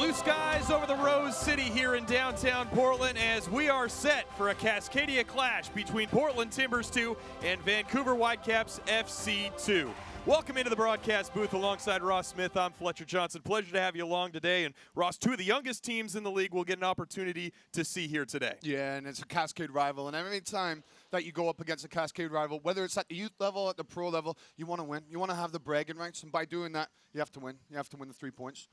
Blue skies over the Rose City here in downtown Portland as we are set for a Cascadia clash between Portland Timbers 2 and Vancouver Whitecaps FC 2. Welcome into the broadcast booth alongside Ross Smith. I'm Fletcher Johnson. Pleasure to have you along today. And Ross, two of the youngest teams in the league will get an opportunity to see here today. Yeah, and it's a Cascade rival. And every time that you go up against a Cascade rival, whether it's at the youth level, at the pro level, you want to win. You want to have the bragging rights. And by doing that, you have to win. You have to win the 3 points.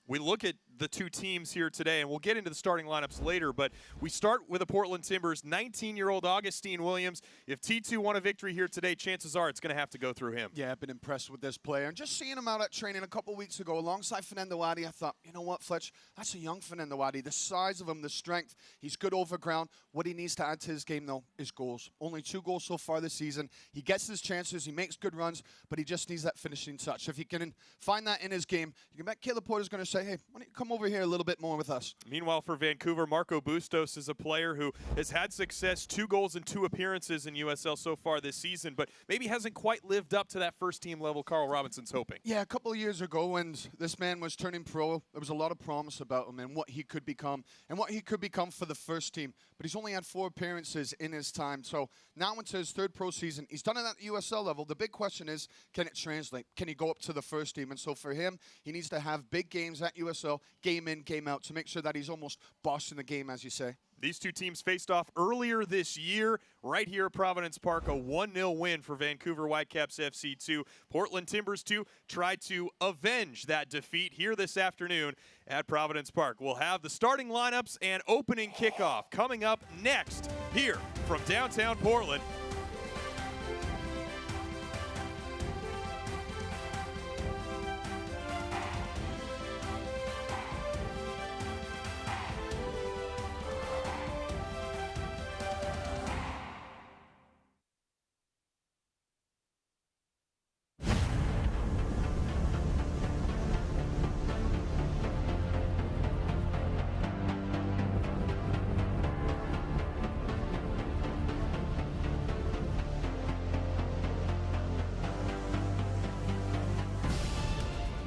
We look at the two teams here today, and we'll get into the starting lineups later, but we start with the Portland Timbers, 19-year-old Augustine Williams. If T2 won a victory here today, chances are it's going to have to go through him. Yeah, I've been impressed with this player. And just seeing him out at training a couple weeks ago alongside Fernando Wadi, I thought, you know what, Fletch, that's a young Fernando Wadi. The size of him, the strength, he's good over ground. What he needs to add to his game, though, is goals. Only 2 goals so far this season. He gets his chances, he makes good runs, but he just needs that finishing touch. If he can find that in his game, you can bet Caleb Porter's going to say, hey, why don't you come over here a little bit more with us. Meanwhile, for Vancouver, Marco Bustos is a player who has had success, 2 goals and 2 appearances in USL so far this season, but maybe hasn't quite lived up to that first-team level Carl Robinson's hoping. Yeah, a couple of years ago when this man was turning pro, there was a lot of promise about him and what he could become for the first team. But he's only had 4 appearances in his time. So now into his 3rd pro season, he's done it at the USL level. The big question is, can it translate? Can he go up to the first team? And so for him, he needs to have big games at USL, game in, game out, to make sure that he's almost bossing the game, as you say. These two teams faced off earlier this year right here at Providence Park, a 1-0 win for Vancouver Whitecaps FC 2. Portland Timbers 2 tried to avenge that defeat here this afternoon at Providence Park. We'll have the starting lineups and opening kickoff coming up next here from downtown Portland.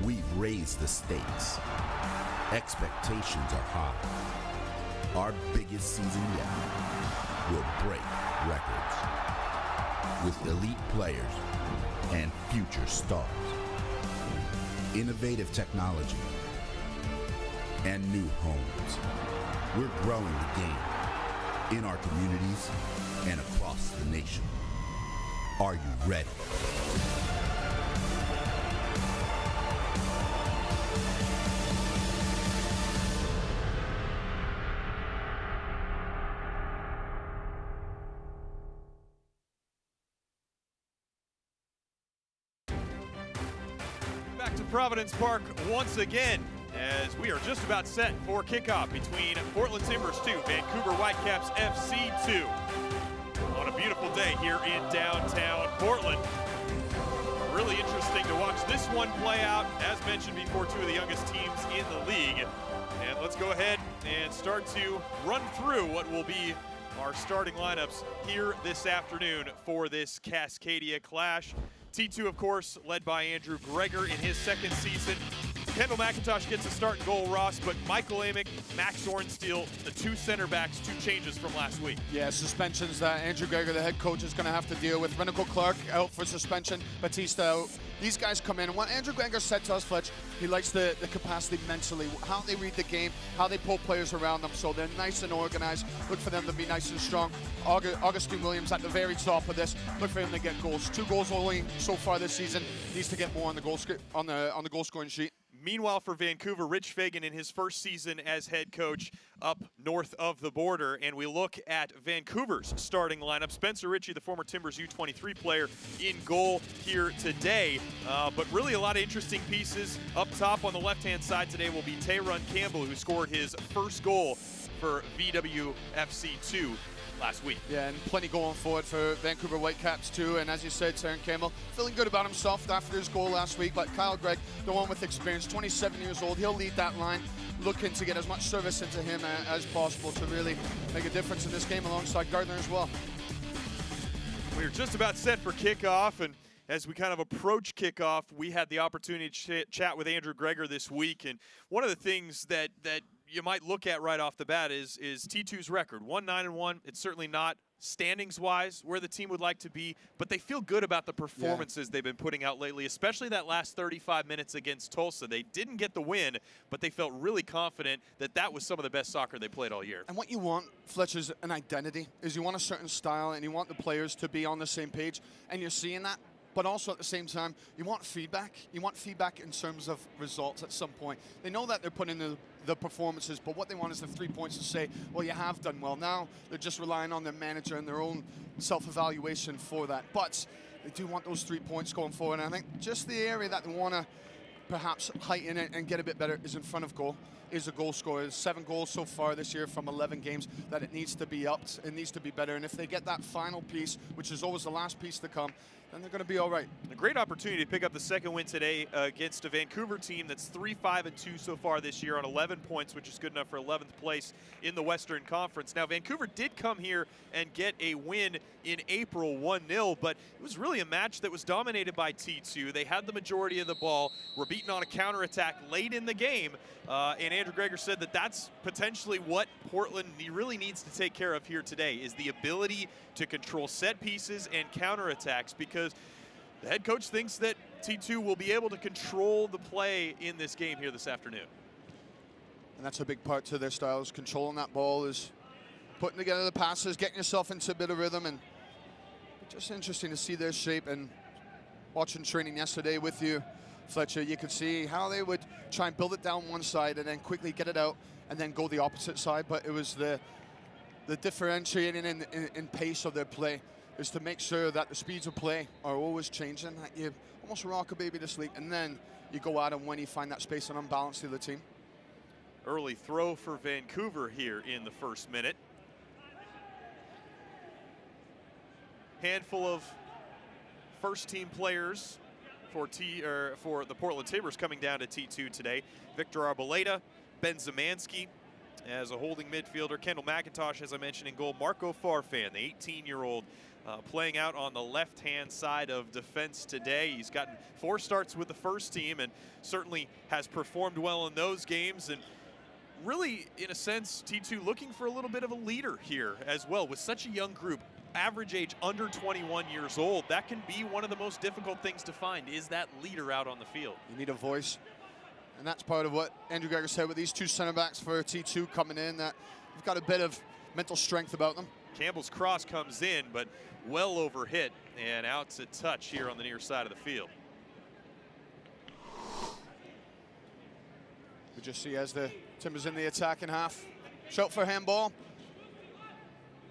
We've raised the stakes. Expectations are high. Our biggest season yet will break records with elite players and future stars. Innovative technology and new homes. We're growing the game in our communities and across the nation. Are you ready? Back to Providence Park once again as we are just about set for kickoff between Portland Timbers 2, Vancouver Whitecaps FC 2. On a beautiful day here in downtown Portland. Really interesting to watch this one play out. As mentioned before, 2 of the youngest teams in the league. And let's go ahead and start to run through what will be our starting lineups here this afternoon for this Cascadia clash. T2, of course, led by Andrew Greger in his 2nd season. Kendall McIntosh gets a start in goal, Ross, but Michael Amick, Max Ornstein, the 2 center backs, 2 changes from last week. Yeah, suspensions that Andrew Greger, the head coach, is going to have to deal with. Renico Clark out for suspension, Batista out. These guys come in, and what Andrew Greger said to us, Fletch, he likes the capacity mentally, how they read the game, how they pull players around them, so they're nice and organized. Look for them to be nice and strong. Augustine Williams at the very top of this. Look for him to get goals. 2 goals only so far this season. Needs to get more on the goal scoring sheet. Meanwhile, for Vancouver, Rich Fagan in his 1st season as head coach up north of the border. And we look at Vancouver's starting lineup. Spencer Ritchie, the former Timbers U23 player, in goal here today. But really a lot of interesting pieces. Up top on the left-hand side today will be Tayron Campbell, who scored his 1st goal for VWFC 2 last week. Yeah, and plenty going forward for Vancouver Whitecaps too. And as you said, Tayron Campbell feeling good about himself after his goal last week. But Kyle Gregg, the one with experience, 27 years old, he'll lead that line, looking to get as much service into him as possible to really make a difference in this game alongside Gardner as well. We're just about set for kickoff, and As we kind of approach kickoff, we had the opportunity to chat with Andrew Greger this week, and one of the things that you might look at right off the bat is T2's record. 1-9-1. It's certainly not standings-wise where the team would like to be, but they feel good about the performances they've been putting out lately, especially that last 35 minutes against Tulsa. They didn't get the win, but they felt really confident that that was some of the best soccer they played all year. And what you want, Fletch, is an identity. Is you want a certain style, and you want the players to be on the same page, and you're seeing that. But also at the same time, you want feedback. You want feedback in terms of results at some point. They know that they're putting in the performances, but what they want is the 3 points to say, well, you have done well. Now they're just relying on their manager and their own self-evaluation for that. But they do want those 3 points going forward. And I think just the area that they want to perhaps heighten it and get a bit better is in front of goal. Is a goal scorer. 7 goals so far this year from 11 games, that it needs to be upped. It needs to be better. And if they get that final piece, which is always the last piece to come, then they're going to be all right. A great opportunity to pick up the second win today against a Vancouver team that's 3-5-2 so far this year on 11 points, which is good enough for 11th place in the Western Conference. Now, Vancouver did come here and get a win in April, 1-0, but it was really a match that was dominated by T2. They had the majority of the ball, were beaten on a counterattack late in the game, and Andrew Greger said that that's potentially what Portland really needs to take care of here today, is the ability to control set pieces and counterattacks, because the head coach thinks that T2 will be able to control the play in this game here this afternoon. And that's a big part to their styles. Controlling that ball is putting together the passes, getting yourself into a bit of rhythm, and just interesting to see their shape. And watching training yesterday with you, Fletcher, you could see how they would try and build it down one side and then quickly get it out and then go the opposite side. But it was the differentiating in pace of their play is to make sure that the speeds of play are always changing, that you almost rock a baby to sleep, and then you go at them when you find that space and unbalance the other team. Early throw for Vancouver here in the first minute. Handful of first-team players for the Portland Timbers coming down to T2 today. Victor Arboleda, Ben Zemansky as a holding midfielder, Kendall McIntosh, as I mentioned, in goal. Marco Farfan, the 18-year-old, playing out on the left-hand side of defense today. He's gotten 4 starts with the first team and certainly has performed well in those games. And really, in a sense, T2 looking for a little bit of a leader here as well. With such a young group, average age under 21 years old, that can be one of the most difficult things to find, is that leader out on the field. You need a voice. And that's part of what Andrew Greger said with these 2 center backs for T2 coming in, that they've got a bit of mental strength about them. Campbell's cross comes in, but well over hit and out to touch here on the near side of the field. We just see as the Timbers in the attacking half. Shout for handball.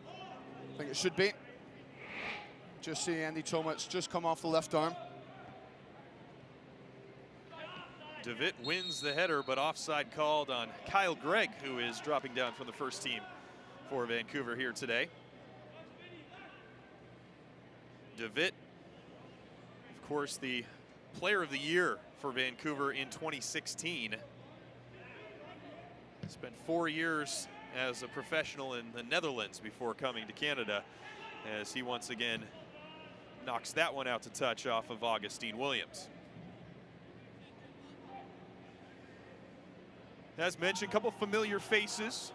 I think it should be. Just see Andy Tomats just come off the left arm. DeVitt wins the header, but offside called on Kyle Gregg, who is dropping down from the first team for Vancouver here today. DeVitt, of course, the player of the year for Vancouver in 2016. Spent 4 years as a professional in the Netherlands before coming to Canada, as he once again knocks that one out to touch off of Augustine Williams. As mentioned, a couple familiar faces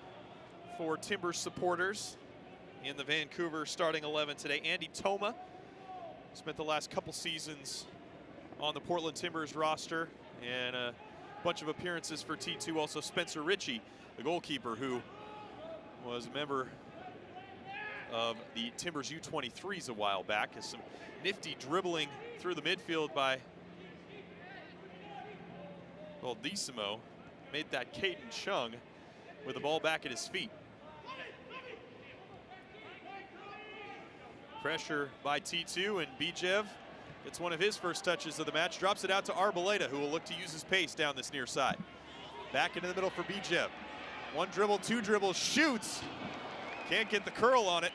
for Timbers supporters in the Vancouver starting 11 today. Andy Toma spent the last couple seasons on the Portland Timbers roster and a bunch of appearances for T2. Also Spencer Ritchie, the goalkeeper, who was a member of the Timbers U23s a while back, as some nifty dribbling through the midfield by Baldissimo made that Caden Chung with the ball back at his feet. Pressure by T2, and Bijev gets one of his first touches of the match, drops it out to Arboleda, who will look to use his pace down this near side. Back into the middle for Bijev. 1 dribble, 2 dribbles, shoots. Can't get the curl on it.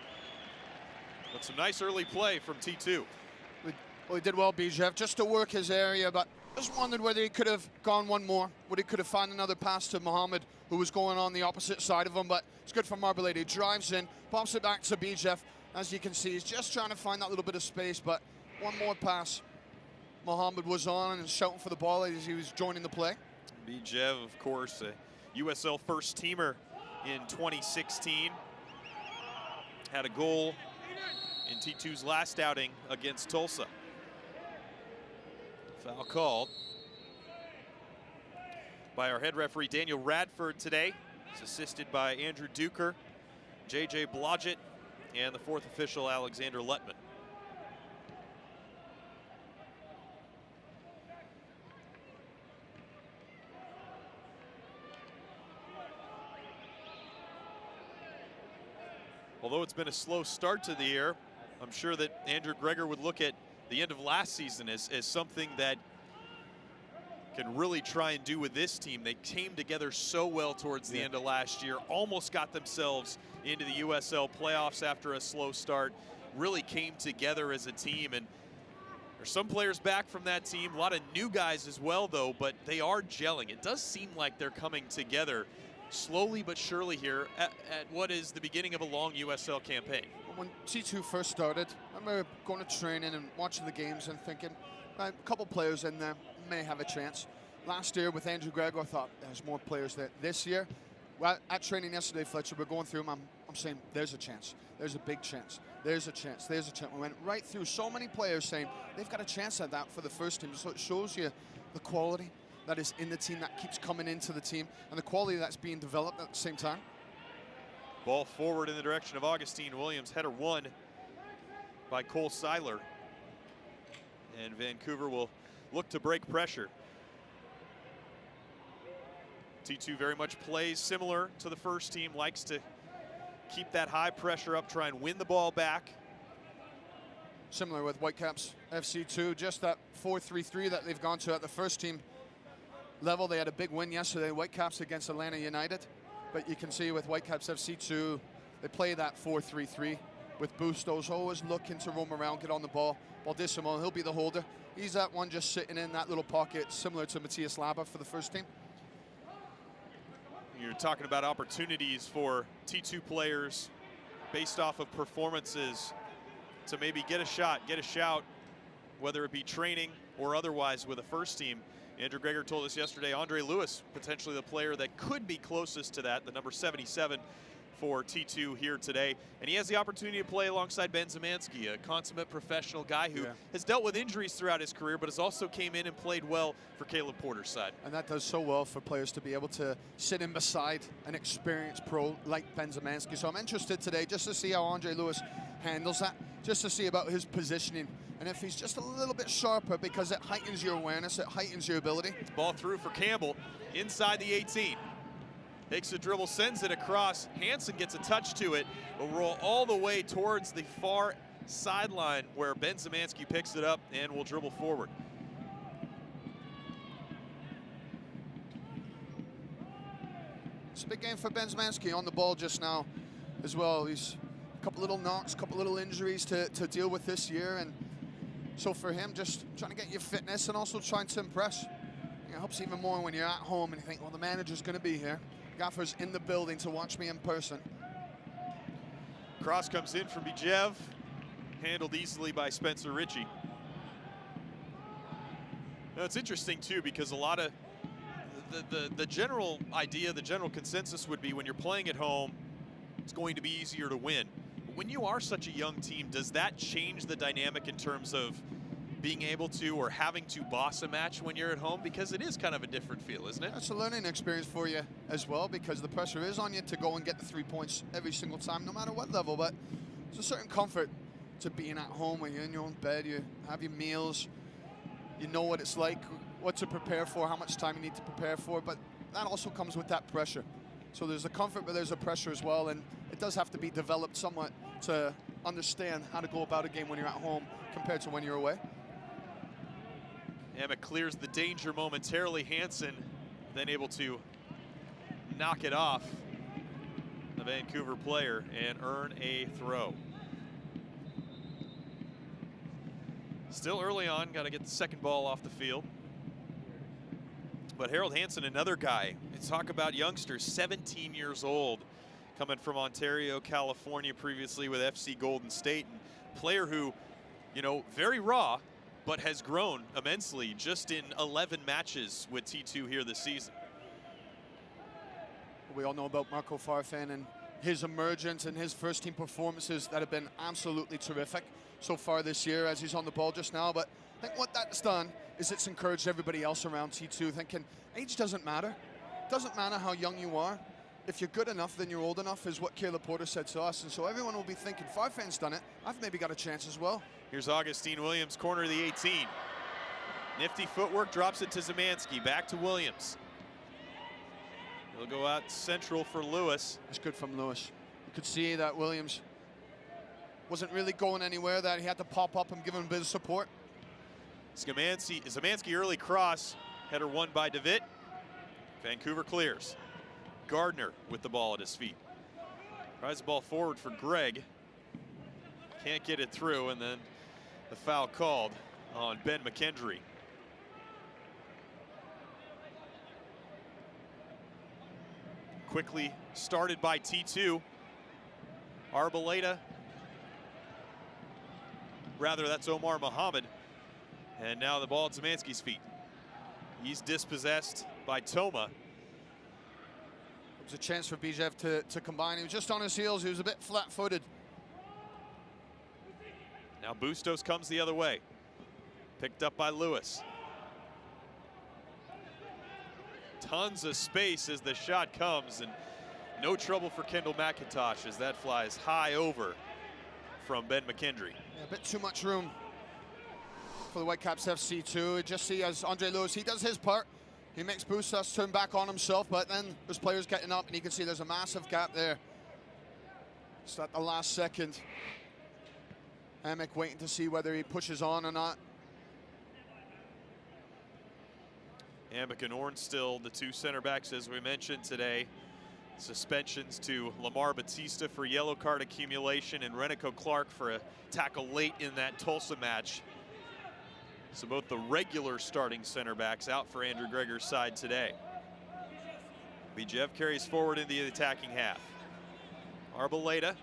But some nice early play from T2. Well, he did well, Bijev, just to work his area, but just wondered whether he could have gone one more, whether he could have found another pass to Mohammed, who was going on the opposite side of him. But it's good from Arboleda. He drives in, pops it back to Bijev. As you can see, he's just trying to find that little bit of space, but one more pass Mohammed was on and shouting for the ball as he was joining the play. Bijev, of course, a USL first teamer in 2016. Had a goal in T2's last outing against Tulsa. Foul called by our head referee Daniel Radford today. He's assisted by Andrew Duker, JJ Blodgett, and the fourth official Alexander Lutman. Although it's been a slow start to the year, I'm sure that Andrew Greger would look at the end of last season as something that can really try and do with this team. They came together so well towards the end of last year, almost got themselves into the USL playoffs after a slow start, really came together as a team. And there's some players back from that team, a lot of new guys as well though, but they are gelling. It does seem like they're coming together slowly but surely here at what is the beginning of a long USL campaign. When T2 first started, I remember going to training and watching the games and thinking, a couple players in there may have a chance. Last year with Andrew Greger, I thought there's more players there. This year, well, at training yesterday, Fletcher, we're going through them. I'm saying there's a chance. There's a big chance. There's a chance. There's a chance. We went right through so many players saying they've got a chance at that for the first team. So it shows you the quality that is in the team that keeps coming into the team and the quality that's being developed at the same time. Ball forward in the direction of Augustine Williams. Header won by Cole Seiler. And Vancouver will look to break pressure. T2 very much plays similar to the first team, likes to keep that high pressure up, try and win the ball back. Similar with Whitecaps FC2, just that 4-3-3 that they've gone to at the first team level. They had a big win yesterday, Whitecaps against Atlanta United. But you can see with Whitecaps FC2, they play that 4-3-3 with Bustos always looking to roam around, get on the ball. Baldissimo, he'll be the holder. He's that one just sitting in that little pocket, similar to Matthias Laba for the first team. You're talking about opportunities for T2 players based off of performances to maybe get a shot, get a shout, whether it be training or otherwise with a first team. Andrew Greger told us yesterday, Andre Lewis, potentially the player that could be closest to that, the number 77 for T2 here today. And he has the opportunity to play alongside Ben Zemansky, a consummate professional guy who has dealt with injuries throughout his career, but has also came in and played well for Caleb Porter's side. And that does so well for players to be able to sit in beside an experienced pro like Ben Zemansky. So I'm interested today just to see how Andre Lewis handles that, just to see about his positioning. And if he's just a little bit sharper, because it heightens your awareness, it heightens your ability. Ball through for Campbell inside the 18. Takes the dribble, sends it across. Hansen gets a touch to it, will roll all the way towards the far sideline where Ben Zemansky picks it up and will dribble forward. It's a big game for Ben Zemansky on the ball just now as well. He's a couple little knocks, a couple little injuries to deal with this year. And so for him, just trying to get your fitness and also trying to impress. It helps even more when you're at home and you think, well, the manager's going to be here. Gaffer's in the building to watch me in person. Cross comes in from Bijev, handled easily by Spencer Ritchie. Now it's interesting too, because a lot of the general idea, the general consensus would be when you're playing at home, it's going to be easier to win. But when you are such a young team, does that change the dynamic in terms of being able to or having to boss a match when you're at home? Because it is kind of a different feel, isn't it? It's a learning experience for you as well, because the pressure is on you to go and get the 3 points every single time, no matter what level. But there's a certain comfort to being at home when you're in your own bed, you have your meals, you know what it's like, what to prepare for, how much time you need to prepare for, but that also comes with that pressure. So there's a comfort, but there's a pressure as well, and it does have to be developed somewhat to understand how to go about a game when you're at home compared to when you're away. Emmett clears the danger momentarily. Hansen then able to knock it off the Vancouver player and earn a throw. Still early on, got to get the second ball off the field. But Harold Hansen, another guy, let's talk about youngsters, 17 years old, coming from Ontario, California, previously with FC Golden State, and player who, you know, very raw, but has grown immensely just in 11 matches with T2 here this season. We all know about Marco Farfan and his emergence and his first team performances that have been absolutely terrific so far this year as he's on the ball just now. But I think what that's done is it's encouraged everybody else around T2 thinking age doesn't matter. It doesn't matter how young you are. If you're good enough, then you're old enough, is what Caleb Porter said to us. And so everyone will be thinking, Farfan's done it, I've maybe got a chance as well. Here's Augustine Williams, corner of the 18. Nifty footwork, drops it to Zemansky, back to Williams. He'll go out central for Lewis. It's good from Lewis. You could see that Williams wasn't really going anywhere, that he had to pop up and give him a bit of support. Zemansky early cross, header won by DeVitt. Vancouver clears. Gardner with the ball at his feet. Tries the ball forward for Greg. Can't get it through, and then the foul called on Ben McKendry. Quickly started by T2. Arboleda. Rather, that's Omar Muhammad. And now the ball at Zemansky's feet. He's dispossessed by Toma. It was a chance for Bijev to combine. He was just on his heels. He was a bit flat-footed. Now Bustos comes the other way. Picked up by Lewis. Tons of space as the shot comes, and no trouble for Kendall McIntosh as that flies high over from Ben McKendry. Yeah, a bit too much room for the Whitecaps FC2. You just see as Andre Lewis, he does his part. He makes Bustos turn back on himself, but then there's players getting up, and you can see there's a massive gap there. Just at the last second. Amick waiting to see whether he pushes on or not. Amick and Ornstill, the two center backs, as we mentioned today. Suspensions to Lamar Batista for yellow card accumulation and Renico Clark for a tackle late in that Tulsa match. So both the regular starting center backs out for Andrew Greger's side today. Bijev carries forward into the attacking half. Arboleda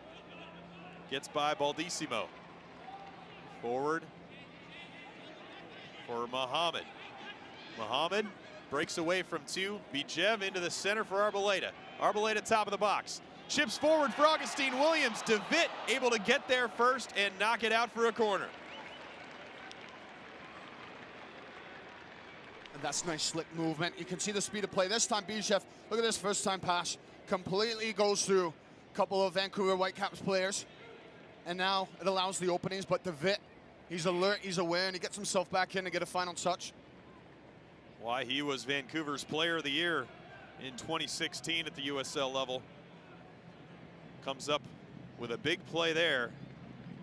gets by Baldissimo. Forward for Muhammad. Muhammad breaks away from two. Bijev into the center for Arboleda. Arboleda top of the box. Chips forward for Augustine Williams. DeVitt able to get there first and knock it out for a corner. And that's nice slick movement. You can see the speed of play. This time Bijev, look at this first time pass. Completely goes through a couple of Vancouver Whitecaps players. And now it allows the openings, but DeVitt, he's alert, he's aware, and he gets himself back in to get a final touch. Why he was Vancouver's Player of the Year in 2016 at the USL level. Comes up with a big play there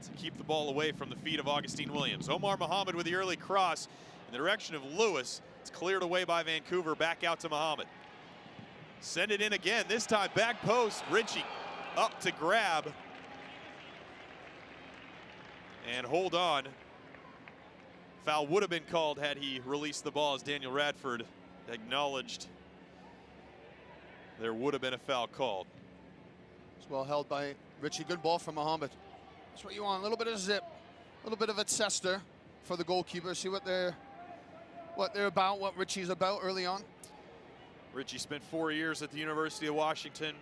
to keep the ball away from the feet of Augustine Williams. Omar Muhammad with the early cross in the direction of Lewis. It's cleared away by Vancouver, back out to Muhammad. Send it in again, this time back post. Ritchie up to grab. And hold on. Foul would have been called had he released the ball, as Daniel Radford acknowledged there would have been a foul called. It's well held by Ritchie. Good ball from Muhammad. That's what you want, a little bit of zip, a little bit of a tester for the goalkeeper. See what they're about, what Ritchie's about early on. Ritchie spent 4 years at the University of Washington,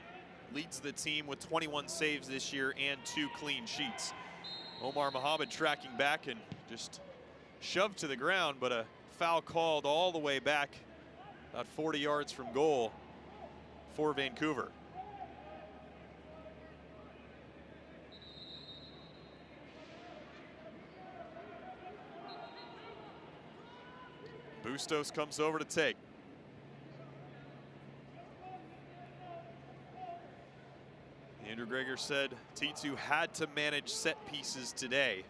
leads the team with 21 saves this year and 2 clean sheets. Omar Muhammad tracking back and just shoved to the ground, but a foul called all the way back about 40 yards from goal for Vancouver. Bustos comes over to take. Andrew Greger said T2 had to manage set pieces today.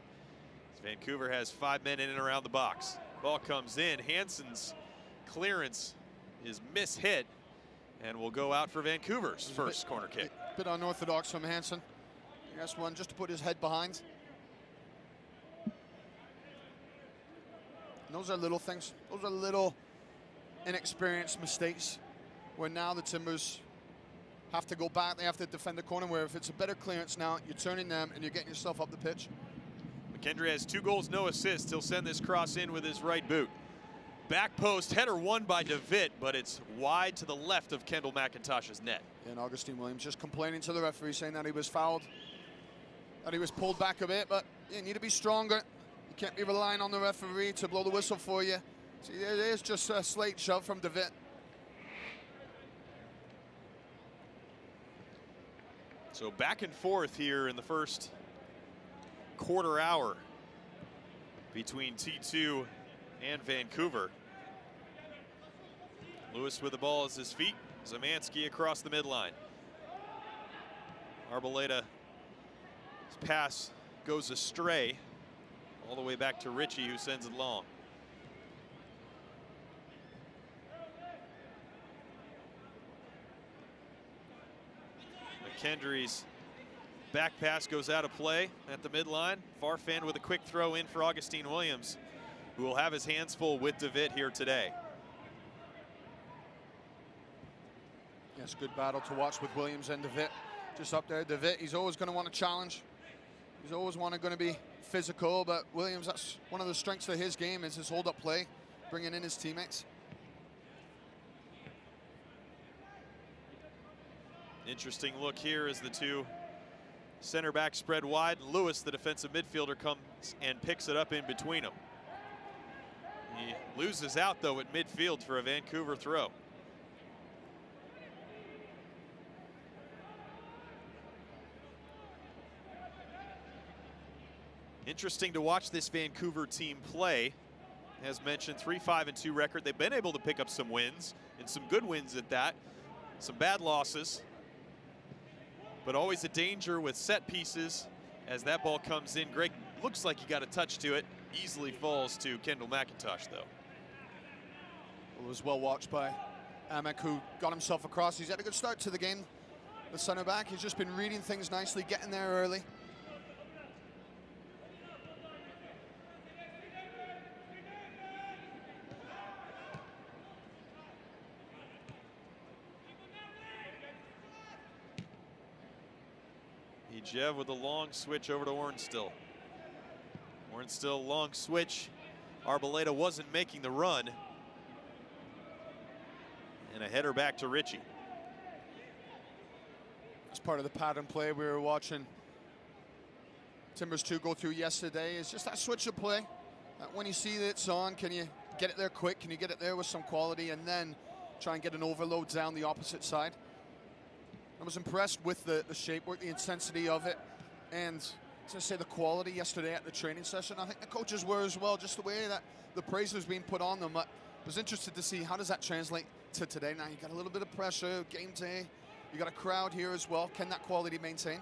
Vancouver has 5 men in and around the box. Ball comes in. Hansen's clearance is mishit and will go out for Vancouver's first corner kick. Bit unorthodox from Hansen. That's one just to put his head behind. And those are little things. Those are little inexperienced mistakes where now the Timbers have to go back. They have to defend the corner, where if it's a better clearance now, you're turning them and you're getting yourself up the pitch. Kendry has 2 goals, no assists. He'll send this cross in with his right boot. Back post, header won by DeVitt, but it's wide to the left of Kendall McIntosh's net. And Augustine Williams just complaining to the referee, saying that he was fouled, that he was pulled back a bit, but you need to be stronger. You can't be relying on the referee to blow the whistle for you. See, there it is, just a slight shove from DeVitt. So back and forth here in the first quarter hour between T2 and Vancouver. Lewis with the ball at his feet. Zemansky across the midline. Arboleta's pass goes astray all the way back to Ritchie, who sends it long. McKendry's back pass goes out of play at the midline. Farfan with a quick throw in for Augustine Williams, who will have his hands full with DeVitt here today. Yes, good battle to watch with Williams and DeVitt. Just up there, DeVitt, he's always going to want to challenge. He's always going to be physical, but Williams, that's one of the strengths of his game, is his hold-up play, bringing in his teammates. Interesting look here as the 2 center backs spread wide. Lewis, the defensive midfielder, comes and picks it up in between them. He loses out, though, at midfield for a Vancouver throw. Interesting to watch this Vancouver team play. As mentioned, 3-5-2 record. They've been able to pick up some wins, and some good wins at that. Some bad losses. But always a danger with set pieces as that ball comes in. Greg looks like he got a touch to it. Easily falls to Kendall McIntosh, though. It was well watched by Amek, who got himself across. He's had a good start to the game. The center back, he's just been reading things nicely, getting there early. Jev with a long switch over to Ornstill. Ornstill, long switch. Arboleta wasn't making the run. And a header back to Ritchie. As part of the pattern play we were watching Timbers 2 go through yesterday, is just that switch of play. When you see that it's on, can you get it there quick? Can you get it there with some quality and then try and get an overload down the opposite side? I was impressed with the shape work, the intensity of it, and as I say, the quality yesterday at the training session. I think the coaches were as well, just the way that the praise was being put on them. I was interested to see how does that translate to today. Now you got a little bit of pressure, game day. You got a crowd here as well. Can that quality maintain?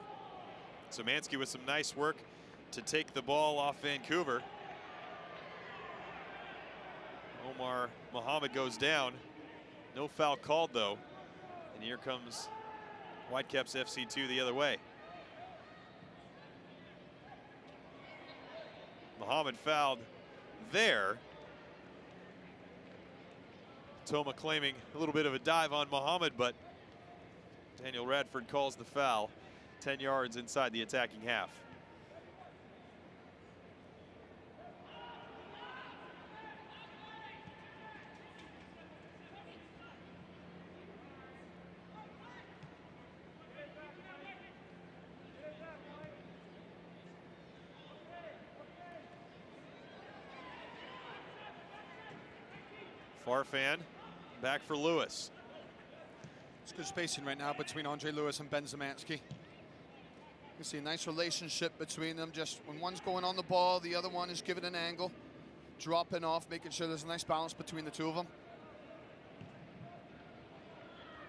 Zemansky with some nice work to take the ball off Vancouver. Omar Mohammed goes down. No foul called, though. And here comes Whitecaps FC2 the other way. Mohammed fouled there. Toma claiming a little bit of a dive on Mohammed, but Daniel Radford calls the foul 10 yards inside the attacking half. Farfan back for Lewis. It's good spacing right now between Andre Lewis and Ben Zemansky. You can see a nice relationship between them. Just when one's going on the ball, the other one is giving an angle, dropping off, making sure there's a nice balance between the two of them.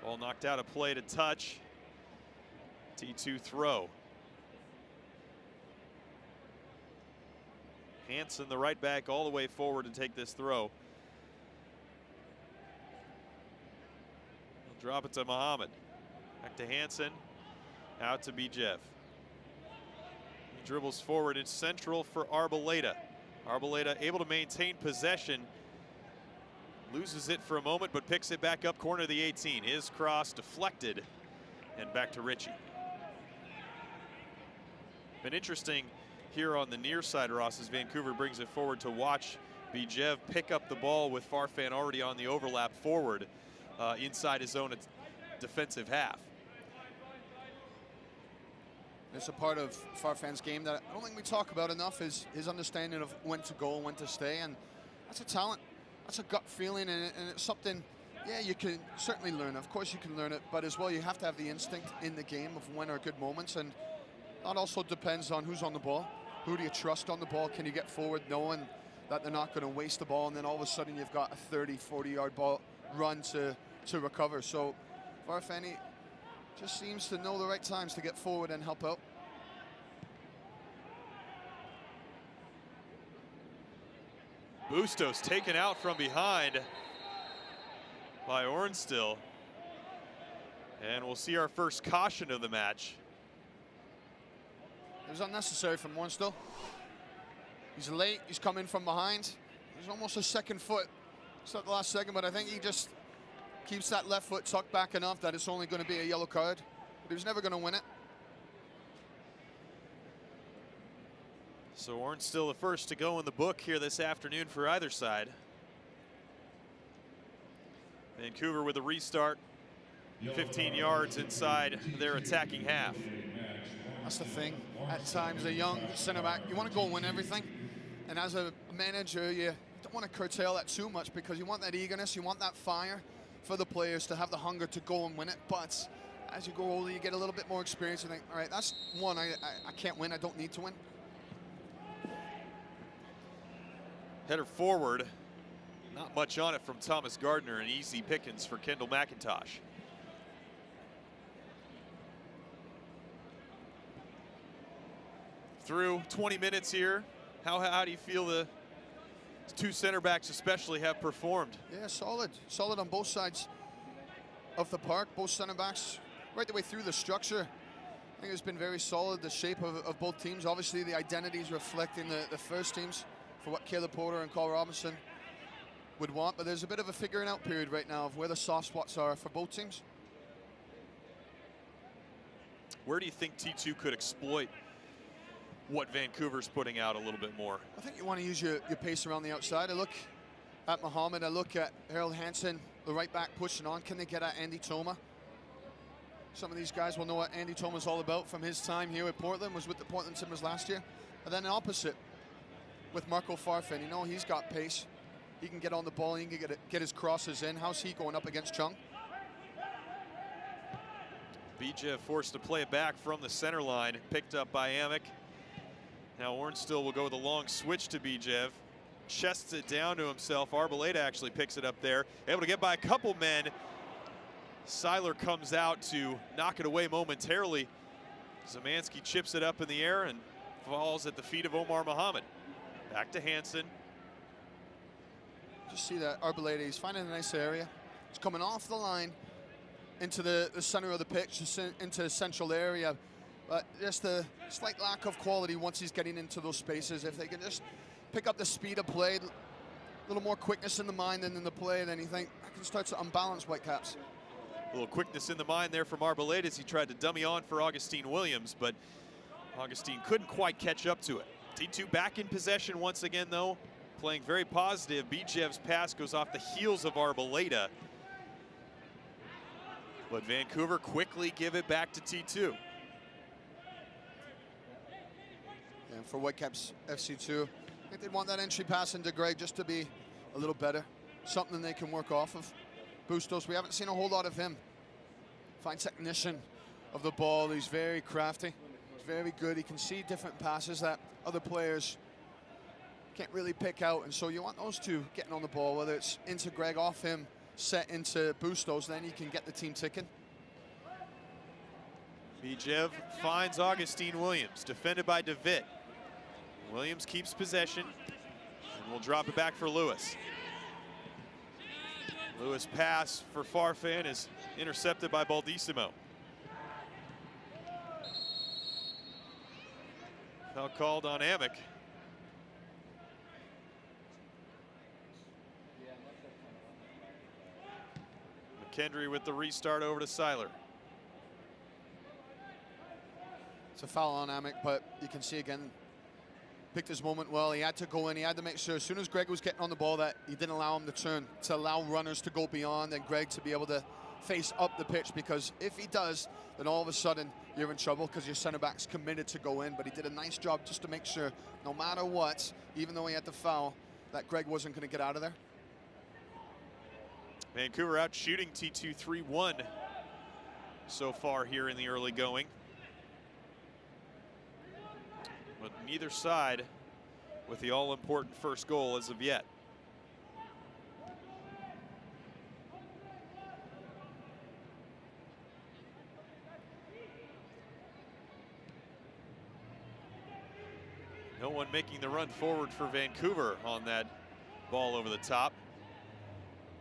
Ball knocked out of play to touch. T2 throw. Hansen, the right back, all the way forward to take this throw. Drop it to Mohammed. Back to Hansen. Out to Bijev. He dribbles forward. It's central for Arboleta. Arboleta able to maintain possession. Loses it for a moment, but picks it back up corner of the 18. His cross deflected. And back to Ritchie. Been interesting here on the near side, Ross, as Vancouver brings it forward to watch Bijev pick up the ball with Farfan already on the overlap forward inside his own defensive half. It's a part of Farfan's game that I don't think we talk about enough, is his understanding of when to go and when to stay. And that's a talent. That's a gut feeling, and it's something, yeah, you can certainly learn. Of course you can learn it, but as well you have to have the instinct in the game of when are good moments. And that also depends on who's on the ball. Who do you trust on the ball? Can you get forward knowing that they're not going to waste the ball, and then all of a sudden you've got a 30, 40-yard ball run to recover. So Farfan just seems to know the right times to get forward and help out. Bustos taken out from behind by Ornstill. And we'll see our first caution of the match. It was unnecessary from Ornstill. He's late, he's coming from behind. He's almost a second foot. It's not the last second, but I think he just keeps that left foot tucked back enough that it's only going to be a yellow card. But he was never going to win it. So Ornstill the first to go in the book here this afternoon for either side. Vancouver with a restart, 15 yards inside their attacking half. That's the thing. At times, a young center back, you want to go and win everything. And as a manager, you don't want to curtail that too much, because you want that eagerness, you want that fire for the players to have the hunger to go and win it. But as you go older, you get a little bit more experience. You think, all right, that's one, I can't win, I don't need to win. Header forward, not much on it from Thomas Gardner, and easy pickings for Kendall McIntosh. Through 20 minutes here, how do you feel the two center backs especially have performed? Yeah, solid on both sides of the park. Both center backs right the way through the structure. I think it's been very solid, the shape of both teams. Obviously the identities reflecting the first teams for what Caleb Porter and Cole Robinson would want, but there's a bit of a figuring out period right now of where the soft spots are for both teams. Where do you think T2 could exploit what Vancouver's putting out a little bit more? I think you want to use your pace around the outside. I look at Mohammed, I look at Harold Hansen, the right back pushing on. Can they get at Andy Toma? Some of these guys will know what Andy Toma's all about from his time here at Portland, was with the Portland Timbers last year. And then the opposite with Marco Farfan. You know, he's got pace. He can get on the ball, he can get his crosses in. How's he going up against Chung? Bijev forced to play it back from the center line, picked up by Amick. Now Ornstill will go with a long switch to Bijev. Chests it down to himself. Arboleda actually picks it up there. Able to get by a couple men. Seiler comes out to knock it away momentarily. Zemansky chips it up in the air and falls at the feet of Omar Mohammed. Back to Hansen. Just see that Arboleda, he's finding a nice area. He's coming off the line into the center of the pitch, into the central area. But just a slight lack of quality once he's getting into those spaces. If they can just pick up the speed of play, a little more quickness in the mind than in the play, then you think that can start to unbalance Whitecaps. A little quickness in the mind there from Arboleda as he tried to dummy on for Augustine Williams, but Augustine couldn't quite catch up to it. T2 back in possession once again, though, playing very positive. Bijev's pass goes off the heels of Arboleda, but Vancouver quickly give it back to T2. And for Whitecaps FC2, I think they'd want that entry pass into Greg just to be a little better, something they can work off of. Bustos, we haven't seen a whole lot of him. Fine technician of the ball. He's very crafty. He's very good. He can see different passes that other players can't really pick out. And so you want those two getting on the ball, whether it's into Greg, off him, set into Bustos, then you can get the team ticking. Bijev finds Augustine Williams, defended by DeVitt. Williams keeps possession and will drop it back for Lewis. Lewis' pass for Farfan is intercepted by Baldissimo. Foul called on Amick. McKendry with the restart over to Seiler. It's a foul on Amick, but you can see again picked his moment well. He had to go in. He had to make sure as soon as Greg was getting on the ball that he didn't allow him to turn, to allow runners to go beyond and Greg to be able to face up the pitch, because if he does, then all of a sudden you're in trouble because your center back's committed to go in. But he did a nice job just to make sure, no matter what, even though he had the foul, that Greg wasn't going to get out of there. Vancouver out shooting T2 3-1 so far here in the early going. But neither side with the all-important first goal as of yet. No one making the run forward for Vancouver on that ball over the top.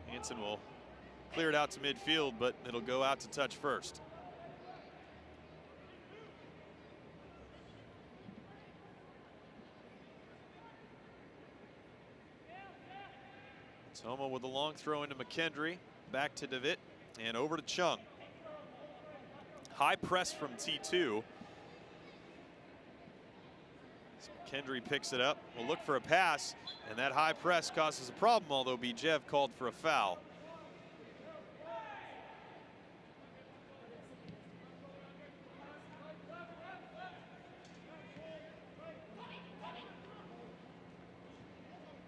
Hansen will clear it out to midfield, but it'll go out to touch first. Toma with a long throw into McKendry, back to DeWitt, and over to Chung. High press from T2. McKendry picks it up, will look for a pass, and that high press causes a problem, although Bijev called for a foul.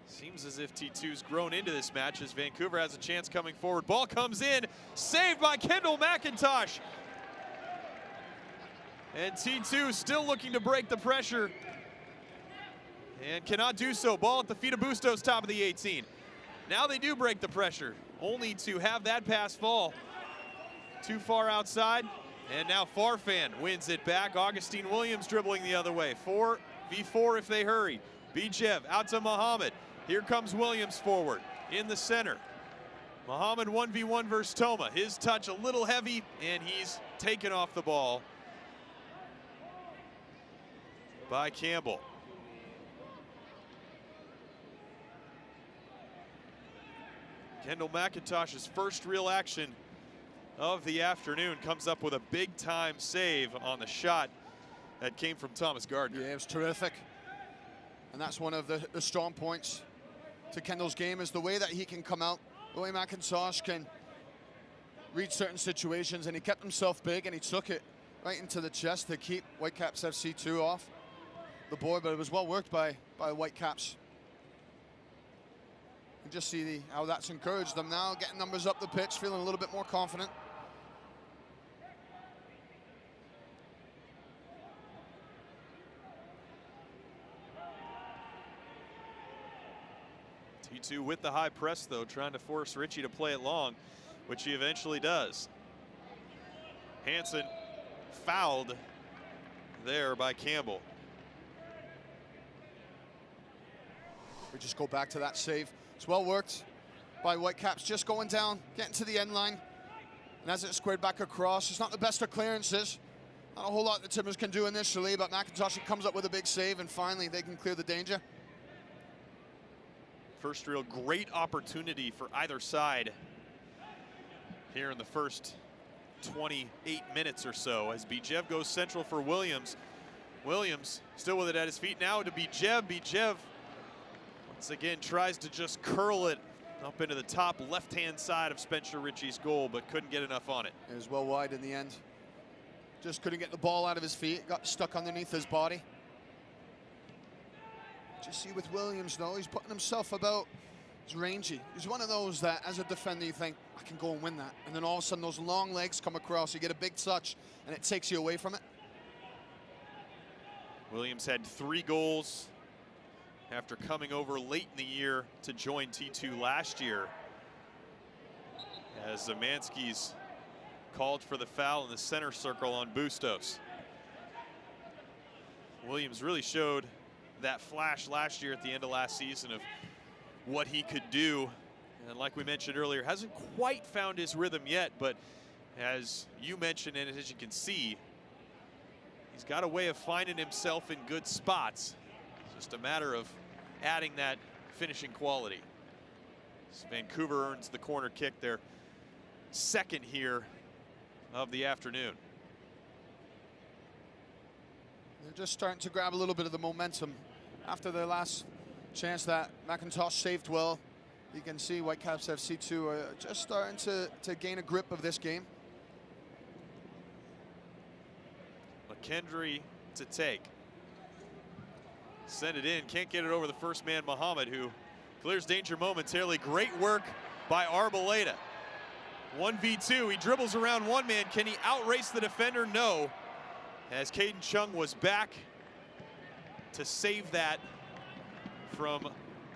Seems as if T2's grown into this match as Vancouver has a chance coming forward. Ball comes in, saved by Kendall McIntosh. And T2 still looking to break the pressure and cannot do so. Ball at the feet of Bustos, top of the 18. Now they do break the pressure, only to have that pass fall too far outside. And now Farfan wins it back. Augustine Williams dribbling the other way. 4v4 if they hurry. Bijev out to Muhammad. Here comes Williams forward in the center. Muhammad 1v1 versus Toma. His touch a little heavy, and he's taken off the ball by Campbell. Kendall McIntosh's first real action of the afternoon comes up with a big-time save on the shot that came from Thomas Gardner. Yeah, it was terrific. And that's one of the strong points to Kendall's game, is the way that he can come out, the way McIntosh can read certain situations, and he kept himself big and he took it right into the chest to keep Whitecaps FC2 off the board, but it was well worked by Whitecaps. You just see how that's encouraged them now, getting numbers up the pitch, feeling a little bit more confident. T2 with the high press, though, trying to force Ritchie to play it long, which he eventually does. Hansen fouled there by Campbell. We just go back to that save. It's well worked by Whitecaps, just going down, getting to the end line. And as it's squared back across, it's not the best of clearances. Not a whole lot that Timbers can do initially, but McIntosh comes up with a big save, and finally they can clear the danger. First real great opportunity for either side here in the first 28 minutes or so as Bijev goes central for Williams. Williams still with it at his feet now to Bijev. Bijev once again tries to just curl it up into the top left-hand side of Spencer Ritchie's goal, but couldn't get enough on it. It was well wide in the end. Just couldn't get the ball out of his feet. Got stuck underneath his body. Just see with Williams, though, he's putting himself about. He's rangy. He's one of those that, as a defender, you think, I can go and win that. And then all of a sudden, those long legs come across. You get a big touch, and it takes you away from it. Williams had 3 goals after coming over late in the year to join T2 last year, as Zemanski's called for the foul in the center circle on Bustos. Williams really showed that flash last year at the end of last season of what he could do, and like we mentioned earlier, hasn't quite found his rhythm yet, but as you mentioned and as you can see, he's got a way of finding himself in good spots. It's just a matter of adding that finishing quality. So Vancouver earns the corner kick, their second here of the afternoon. They're just starting to grab a little bit of the momentum after the last chance that McIntosh saved well, you can see Whitecaps FC2 are just starting to gain a grip of this game. McKendry to take. Send it in, can't get it over the first man, Muhammad, who clears danger momentarily. Great work by Arboleda. 1v2, he dribbles around one man. Can he outrace the defender? No. As Caden Chung was back to save that from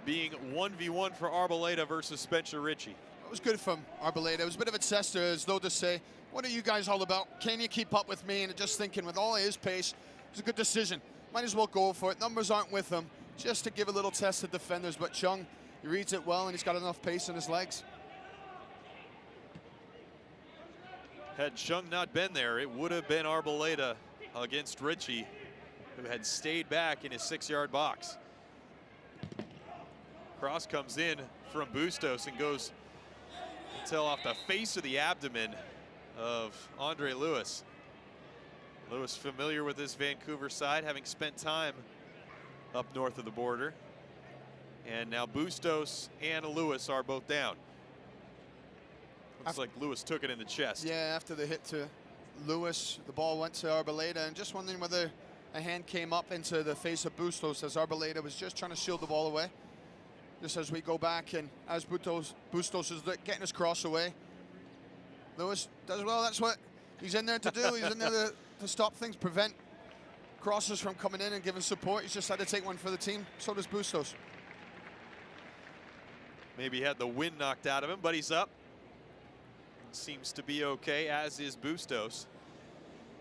being 1v1 for Arboleda versus Spencer Ritchie. It was good from Arboleda. It was a bit of a tester, as though to say, what are you guys all about? Can you keep up with me? And just thinking, with all his pace, it was a good decision. Might as well go for it. Numbers aren't with him, just to give a little test to defenders. But Chung, he reads it well, and he's got enough pace in his legs. Had Chung not been there, it would have been Arboleda against Ritchie, who had stayed back in his 6-yard box. Cross comes in from Bustos and goes until off the face of the abdomen of Andre Lewis. Lewis familiar with this Vancouver side, having spent time up north of the border. And now Bustos and Lewis are both down. Looks like Lewis took it in the chest. Yeah, after the hit to Lewis, the ball went to Arboleda, and just wondering whether a hand came up into the face of Bustos, as Arboleda was just trying to shield the ball away. Just as we go back, and as Bustos is getting his cross away, Lewis does well. That's what he's in there to do. He's in there to stop things, prevent crosses from coming in and giving support. He's just had to take one for the team. So does Bustos. Maybe he had the wind knocked out of him, but he's up. Seems to be okay, as is Bustos.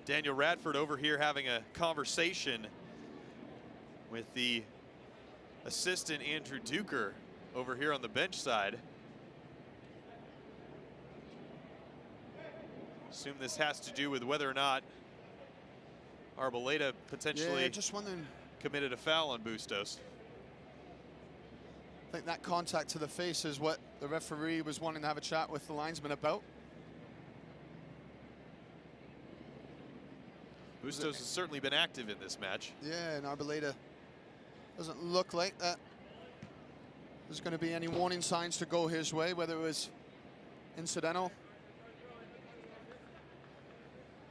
Daniel Radford over here having a conversation with the assistant Andrew Duker over here on the bench side. Assume this has to do with whether or not Arboleda potentially just wondering, committed a foul on Bustos. I think that contact to the face is what the referee was wanting to have a chat with the linesman about. Bustos has certainly been active in this match. Yeah, and Arboleda doesn't look like that there's going to be any warning signs to go his way, whether it was incidental.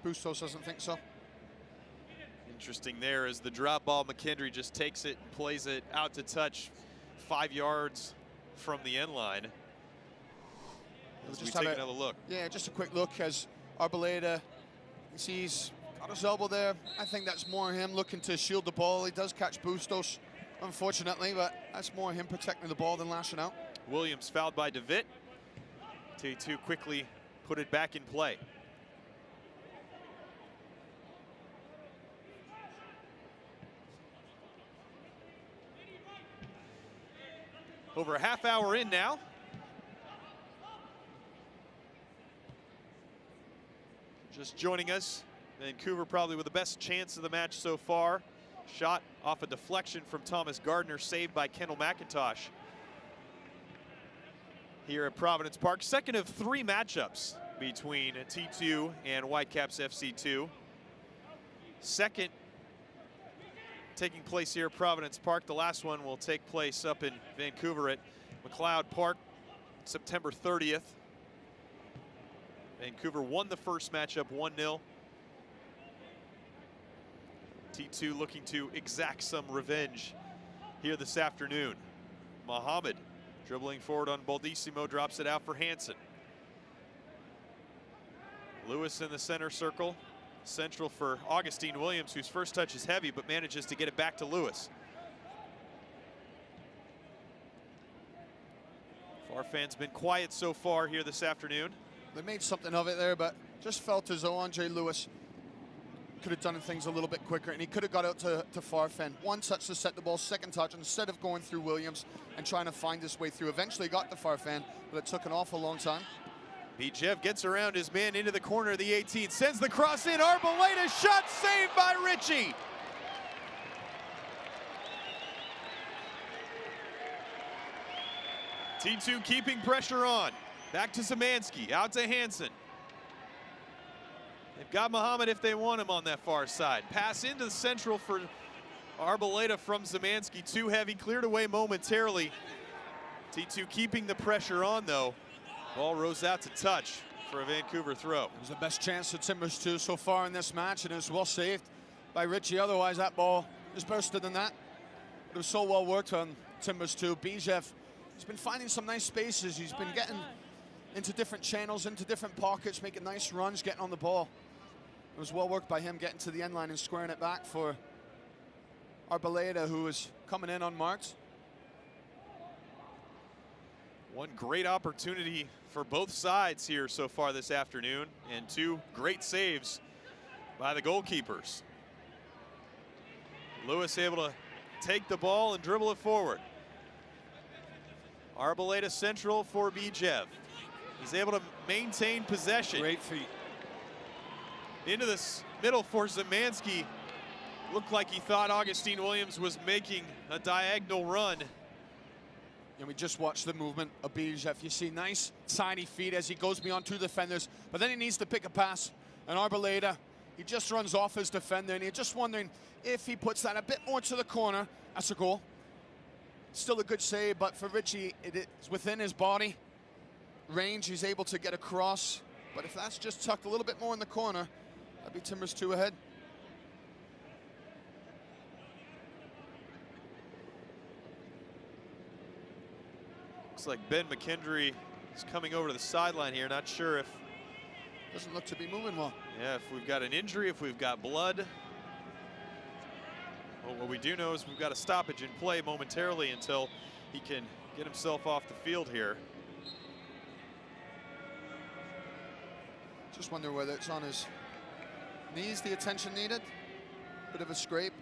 Bustos doesn't think so. Interesting there is the drop ball. McKendry just takes it and plays it out to touch 5 yards from the end line. As we take another look. Yeah, just a quick look as Arboleda sees got his elbow there. I think that's more him looking to shield the ball. He does catch Bustos, unfortunately, but that's more him protecting the ball than lashing out. Williams fouled by DeVitt. T2 quickly put it back in play. Over a half hour in now. Just joining us, Vancouver probably with the best chance of the match so far. Shot off a deflection from Thomas Gardner, saved by Kendall McIntosh here at Providence Park. Second of 3 matchups between T2 and Whitecaps FC2. Second taking place here at Providence Park. The last one will take place up in Vancouver at McLeod Park, September 30th. Vancouver won the first matchup 1-0. T2 looking to exact some revenge here this afternoon. Muhammad dribbling forward on Baldissimo, drops it out for Hansen. Lewis in the center circle. Central for Augustine Williams, whose first touch is heavy, but manages to get it back to Lewis. Farfan's been quiet so far here this afternoon. They made something of it there, but just felt as though Andre Lewis could have done things a little bit quicker, and he could have got out to Farfan. One touch to set the ball, second touch, instead of going through Williams and trying to find his way through. Eventually got to Farfan, but it took an awful long time. Bijev gets around his man into the corner of the 18, sends the cross in. Arboleda shot saved by Ritchie. T2 keeping pressure on. Back to Szymanski, out to Hansen. They've got Muhammad if they want him on that far side. Pass into the central for Arboleda from Szymanski, too heavy, cleared away momentarily. T2 keeping the pressure on though. Ball rose out to touch for a Vancouver throw. It was the best chance of Timbers 2 so far in this match, and it was well saved by Richie. Otherwise, that ball is bursted than that. It was so well worked on Timbers 2. Bijev, he's been finding some nice spaces. He's been getting into different channels, into different pockets, making nice runs, getting on the ball. It was well worked by him getting to the end line and squaring it back for Arboleda, who was coming in unmarked. One great opportunity for both sides here so far this afternoon, and two great saves by the goalkeepers. Lewis able to take the ball and dribble it forward. Arboleda central for Bijev. He's able to maintain possession. Great feet. Into this middle for Szymanski. Looked like he thought Augustine Williams was making a diagonal run. And we just watched the movement of Bijev. You see nice, tiny feet as he goes beyond two defenders, but then he needs to pick a pass. And Arboleda, he just runs off his defender, and you're just wondering if he puts that a bit more to the corner. That's a goal. Still a good save, but for Richie, it is within his body range. He's able to get across, but if that's just tucked a little bit more in the corner, that'd be Timbers 2 ahead. Looks like Ben McKendry is coming over to the sideline here. Not sure if... Doesn't look to be moving well. Yeah, if we've got an injury, if we've got blood. Well, what we do know is we've got a stoppage in play momentarily until he can get himself off the field here. Just wonder whether it's on his knees, the attention needed. Bit of a scrape.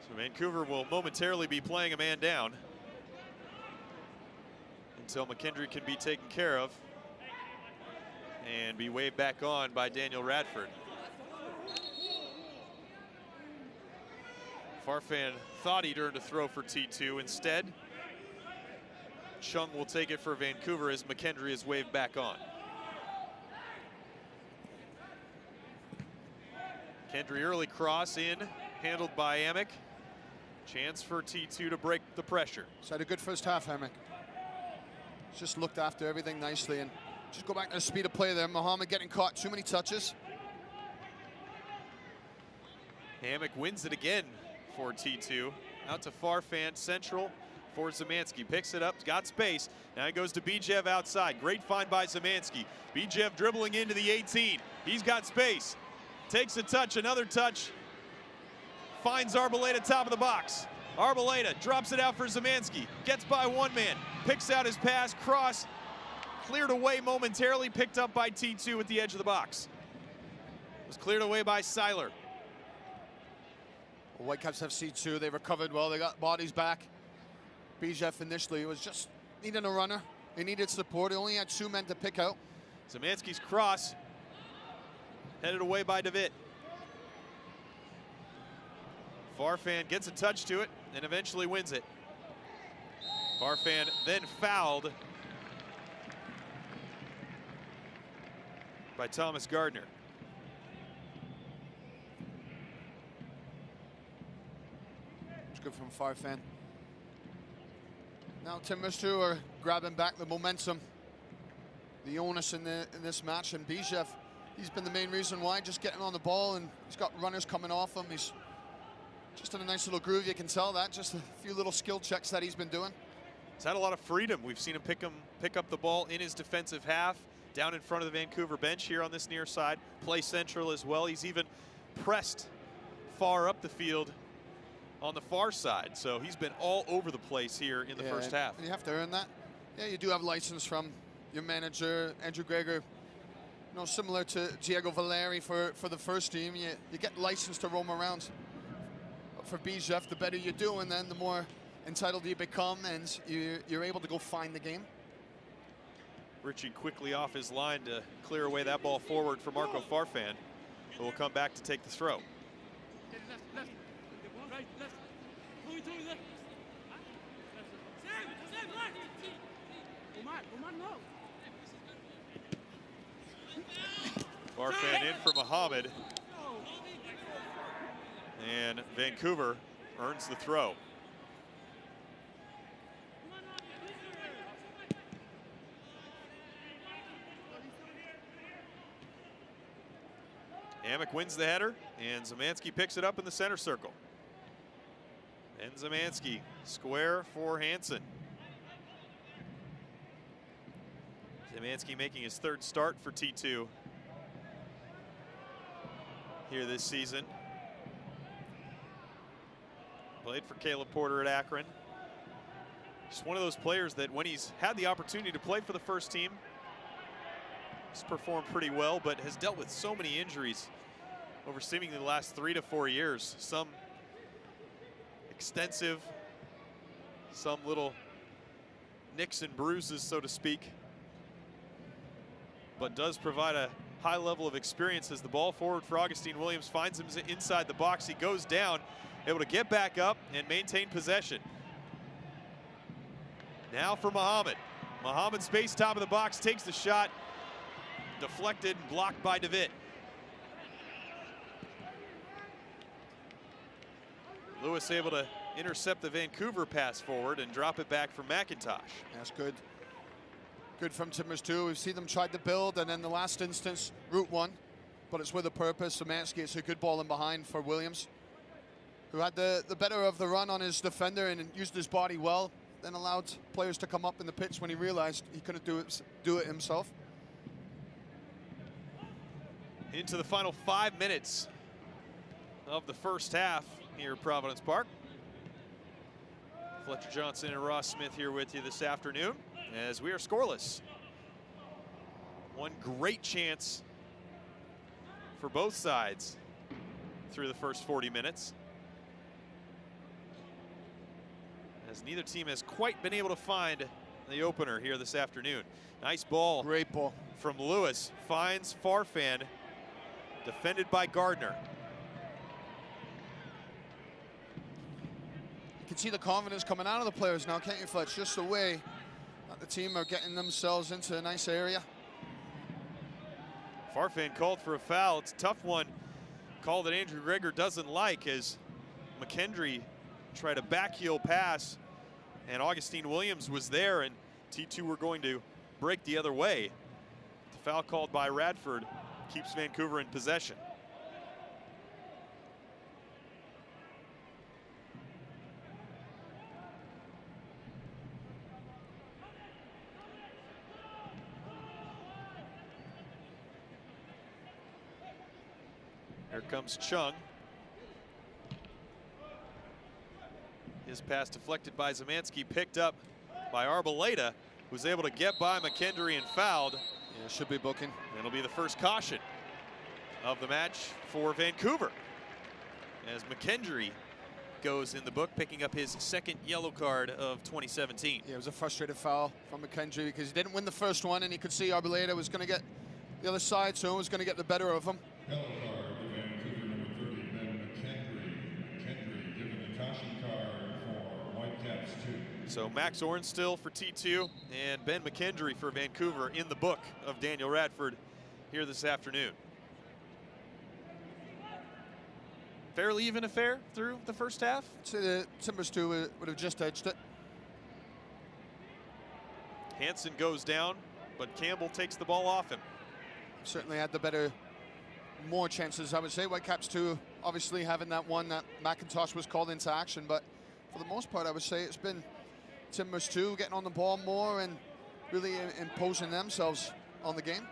So Vancouver will momentarily be playing a man down until McKendry can be taken care of and be waved back on by Daniel Radford. Farfan thought he'd earned a throw for T2. Instead, Chung will take it for Vancouver as McKendry is waved back on. McKendry early cross in, handled by Amick. Chance for T2 to break the pressure. He's had a good first half, Amick. He's just looked after everything nicely, and just go back to the speed of play there. Mohammed getting caught, too many touches. Amick wins it again for T2. Out to Farfan, central for Szymanski. Picks it up, got space. Now he goes to Bijev outside. Great find by Szymanski. Bijev dribbling into the 18. He's got space. Takes a touch, another touch. Finds Arboleda top of the box. Arboleda drops it out for Szymanski. Gets by one man. Picks out his pass, cross. Cleared away momentarily, picked up by T2 at the edge of the box. Was cleared away by Seiler. Well, Whitecaps FC2, they recovered well, they got bodies back. Bijev initially was just needing a runner. He needed support, he only had two men to pick out. Szymanski's cross, headed away by DeWitt. Farfan gets a touch to it and eventually wins it. Farfan then fouled by Thomas Gardner. It's good from Farfan. Now Timbers 2 are grabbing back the momentum, the onus in this match, and Bijev, he's been the main reason why, just getting on the ball, and he's got runners coming off him. He's just in a nice little groove, you can tell that. Just a few little skill checks that he's been doing. He's had a lot of freedom. We've seen him pick up the ball in his defensive half, down in front of the Vancouver bench here on this near side, play central as well. He's even pressed far up the field on the far side. So he's been all over the place here in the first half. And you have to earn that. Yeah, you do have license from your manager, Andrew Greger. You know, similar to Diego Valeri for the first team, you get license to roam around. But for Bijev, the better you do, and then the more entitled you become, and you're able to go find the game. Richie quickly off his line to clear away that ball forward for Marco Farfan, who will come back to take the throw. Farfan in for Mohammed. And Vancouver earns the throw. Amick wins the header, and Zemansky picks it up in the center circle. And Zemansky square for Hansen. Zemansky making his third start for T2 here this season. Played for Caleb Porter at Akron. Just one of those players that when he's had the opportunity to play for the first team, he's performed pretty well, but has dealt with so many injuries over seemingly the last 3 to 4 years. Some extensive, some little nicks and bruises, so to speak, but does provide a high level of experience as the ball forward for Augustine Williams finds him inside the box. He goes down, able to get back up and maintain possession. Now for Muhammad. Muhammad space top of the box, takes the shot, deflected and blocked by DeVitt. Lewis able to intercept the Vancouver pass forward and drop it back for McIntosh. That's good. Good from Timbers too. We've seen them try to build, and in the last instance, route one, but it's with a purpose. Zemansky, it's a good ball in behind for Williams, who had the better of the run on his defender and used his body well, then allowed players to come up in the pitch when he realized he couldn't do it himself. Into the final 5 minutes of the first half here at Providence Park. Fletcher Johnson and Ross Smith here with you this afternoon as we are scoreless. One great chance for both sides through the first 40 minutes, as neither team has quite been able to find the opener here this afternoon. Nice ball. Great ball from Lewis. Finds Farfan, defended by Gardner. You can see the confidence coming out of the players now, can't you, Fletch? Just the way that the team are getting themselves into a nice area. Farfan called for a foul. It's a tough one. Call that Andrew Greger doesn't like, as McKendry tried a backheel pass, and Augustine Williams was there, and T2 were going to break the other way. The foul called by Radford keeps Vancouver in possession. Here comes Chung. His pass deflected by Zemansky, picked up by Arboleda, who's able to get by McKendry and fouled. Yeah, should be booking. It'll be the first caution of the match for Vancouver, as McKendry goes in the book, picking up his second yellow card of 2017. Yeah, it was a frustrated foul from McKendry because he didn't win the first one, and he could see Arboleda was going to get the other side, so he was going to get the better of him. Yellow card to Vancouver, number 30, Ben McKendry. McKendry given a caution card for Whitecaps 2. So Max Ornstill for T2 and Ben McKendry for Vancouver in the book of Daniel Radford here this afternoon. Fairly even affair through the first half. I'd say the Timbers 2 would have just edged it. Hansen goes down, but Campbell takes the ball off him. Certainly had the better, more chances, I would say. Whitecaps 2 obviously having that one that McIntosh was called into action, but for the most part, I would say it's been Timbers 2 getting on the ball more and really imposing themselves on the game.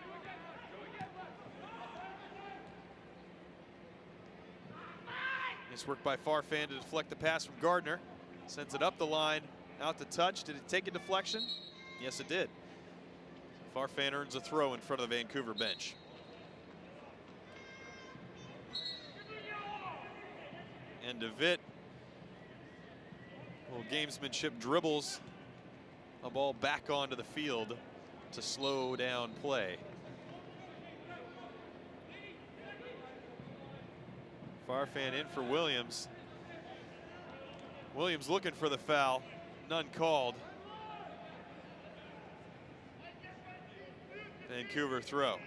Nice work by Farfan to deflect the pass from Gardner. Sends it up the line, out to touch. Did it take a deflection? Yes, it did. Farfan earns a throw in front of the Vancouver bench. And DeVitt, little gamesmanship, dribbles a ball back onto the field to slow down play. Farfan in for Williams. Williams looking for the foul, none called. Vancouver throw.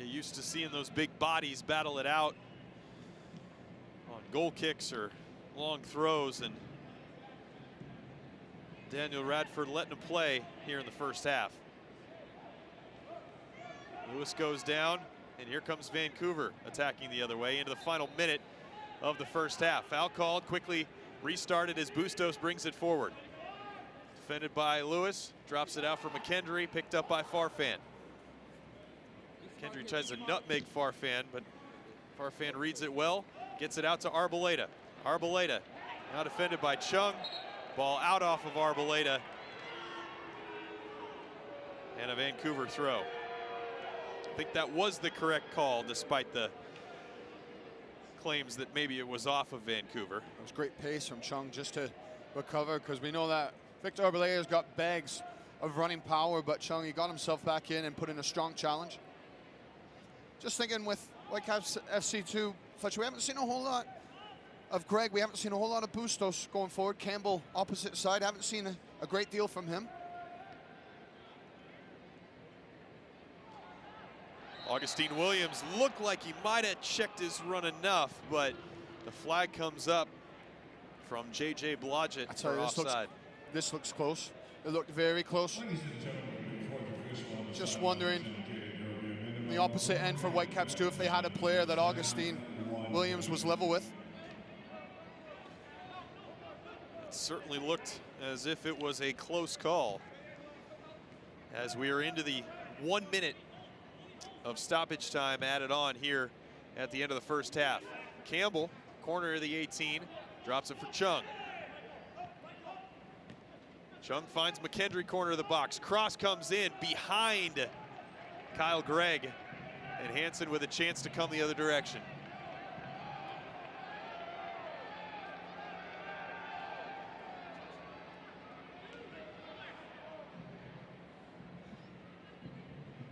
Get used to seeing those big bodies battle it out on goal kicks or long throws, and Daniel Radford letting him play here in the first half. Lewis goes down, and here comes Vancouver attacking the other way into the final minute of the first half. Foul called, quickly restarted as Bustos brings it forward. Defended by Lewis, drops it out for McKendry, picked up by Farfan. McKendry tries to nutmeg Farfan, but Farfan reads it well, gets it out to Arboleda. Arboleda now defended by Chung. Ball out off of Arboleda. And a Vancouver throw. I think that was the correct call, despite the claims that maybe it was off of Vancouver. It was great pace from Chung just to recover, because we know that Victor Arbeleda's got bags of running power, but Chung, he got himself back in and put in a strong challenge. Just thinking with Whitecaps FC2, Fletcher, we haven't seen a whole lot of Greg. We haven't seen a whole lot of Bustos going forward. Campbell, opposite side, haven't seen a great deal from him. Augustine Williams looked like he might have checked his run enough, but the flag comes up from J.J. Blodgett for offside. This looks close. It looked very close. Just wondering, the opposite end for Whitecaps too, if they had a player that Augustine Williams was level with. It certainly looked as if it was a close call, as we are into the 1 minute of stoppage time added on here at the end of the first half. Campbell, corner of the 18, drops it for Chung. Chung finds McKendry, corner of the box. Cross comes in behind Kyle Gregg, and Hansen with a chance to come the other direction.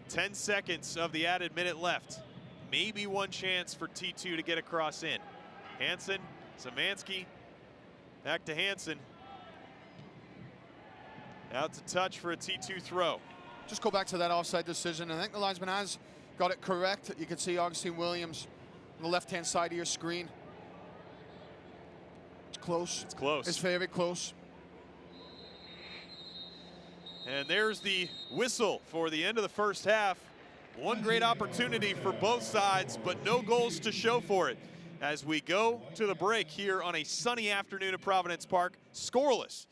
Ten seconds of the added minute left. Maybe one chance for T2 to get across in. Hansen, Szymanski, back to Hansen. Out to touch for a T2 throw. Just go back to that offside decision. I think the linesman has got it correct. You can see Augustine Williams on the left-hand side of your screen. It's close. It's close. It's very close. And there's the whistle for the end of the first half. One great opportunity for both sides, but no goals to show for it. As we go to the break here on a sunny afternoon at Providence Park, scoreless